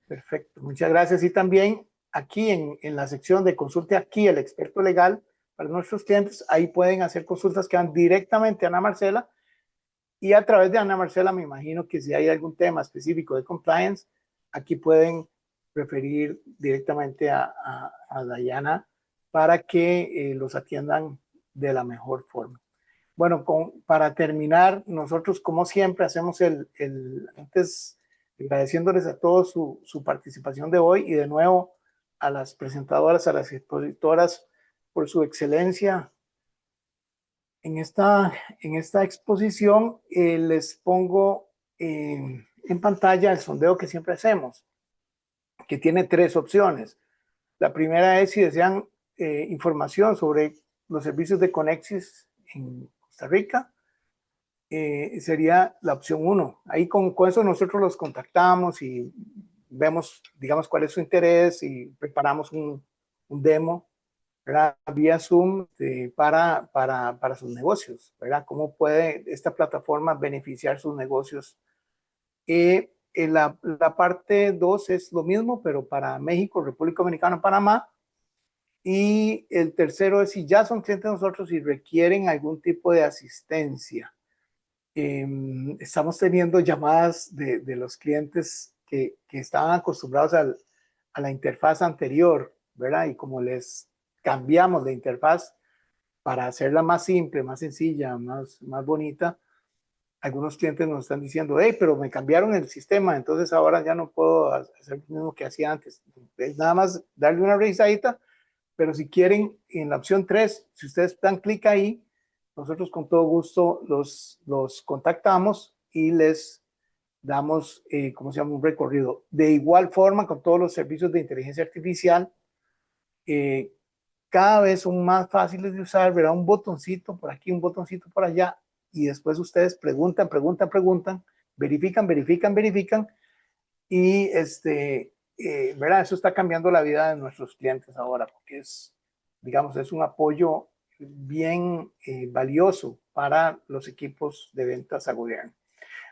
perfecto. Muchas gracias. Y también aquí en la sección de consulte aquí el experto legal para nuestros clientes, ahí pueden hacer consultas que van directamente a Ana Marcela y a través de Ana Marcela me imagino que si hay algún tema específico de compliance, aquí pueden referir directamente a Dayana para que los atiendan de la mejor forma. Bueno, para terminar, nosotros como siempre hacemos antes agradeciéndoles a todos su participación de hoy y de nuevo a las presentadoras, a las expositoras por su excelencia en esta exposición. Les pongo en pantalla el sondeo que siempre hacemos, que tiene tres opciones. La primera es si desean información sobre los servicios de Conexis en Costa Rica. sería la opción 1. Ahí con eso nosotros los contactamos y vemos, digamos, cuál es su interés y preparamos un demo, ¿verdad? Vía Zoom para sus negocios, ¿verdad? ¿Cómo puede esta plataforma beneficiar sus negocios? La parte 2 es lo mismo, pero para México, República Dominicana, Panamá. Y el tercero es si ya son clientes de nosotros y requieren algún tipo de asistencia. Estamos teniendo llamadas de los clientes que estaban acostumbrados a la interfaz anterior, ¿verdad? Y como les cambiamos la interfaz para hacerla más simple, más sencilla, más bonita, algunos clientes nos están diciendo, hey, pero me cambiaron el sistema, entonces ahora ya no puedo hacer lo mismo que hacía antes. Es nada más darle una revisadita, pero si quieren, en la opción 3, si ustedes dan clic ahí, nosotros con todo gusto los contactamos y les damos, ¿cómo se llama? Un recorrido. De igual forma, con todos los servicios de inteligencia artificial, cada vez son más fáciles de usar, verá un botoncito por aquí, un botoncito por allá, y después ustedes preguntan, verifican, y ¿verdad? Eso está cambiando la vida de nuestros clientes ahora, porque es, digamos, es un apoyo bien valioso para los equipos de ventas a gobierno.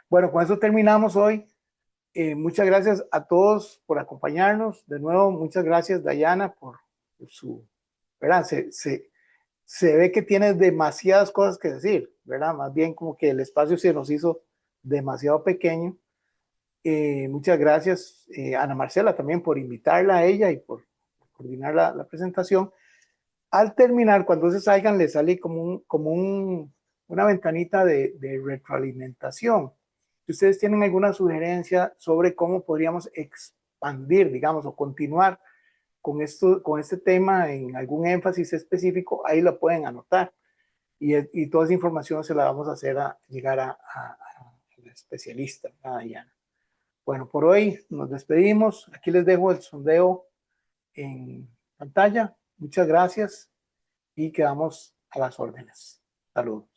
Bueno, con eso terminamos hoy. Muchas gracias a todos por acompañarnos. De nuevo, muchas gracias, Dayana, por su, ¿verdad? Se ve que tienes demasiadas cosas que decir, ¿verdad? Más bien como que el espacio se nos hizo demasiado pequeño. Muchas gracias, Ana Marcela, también por invitarla a ella y por coordinar la presentación. Al terminar, cuando se salgan, les sale como una ventanita de retroalimentación. Si ustedes tienen alguna sugerencia sobre cómo podríamos expandir, digamos, o continuar con este tema en algún énfasis específico, ahí lo pueden anotar. Y toda esa información se la vamos a hacer llegar a la especialista, a Diana. Bueno, por hoy nos despedimos. Aquí les dejo el sondeo en pantalla. Muchas gracias y quedamos a las órdenes. Saludos.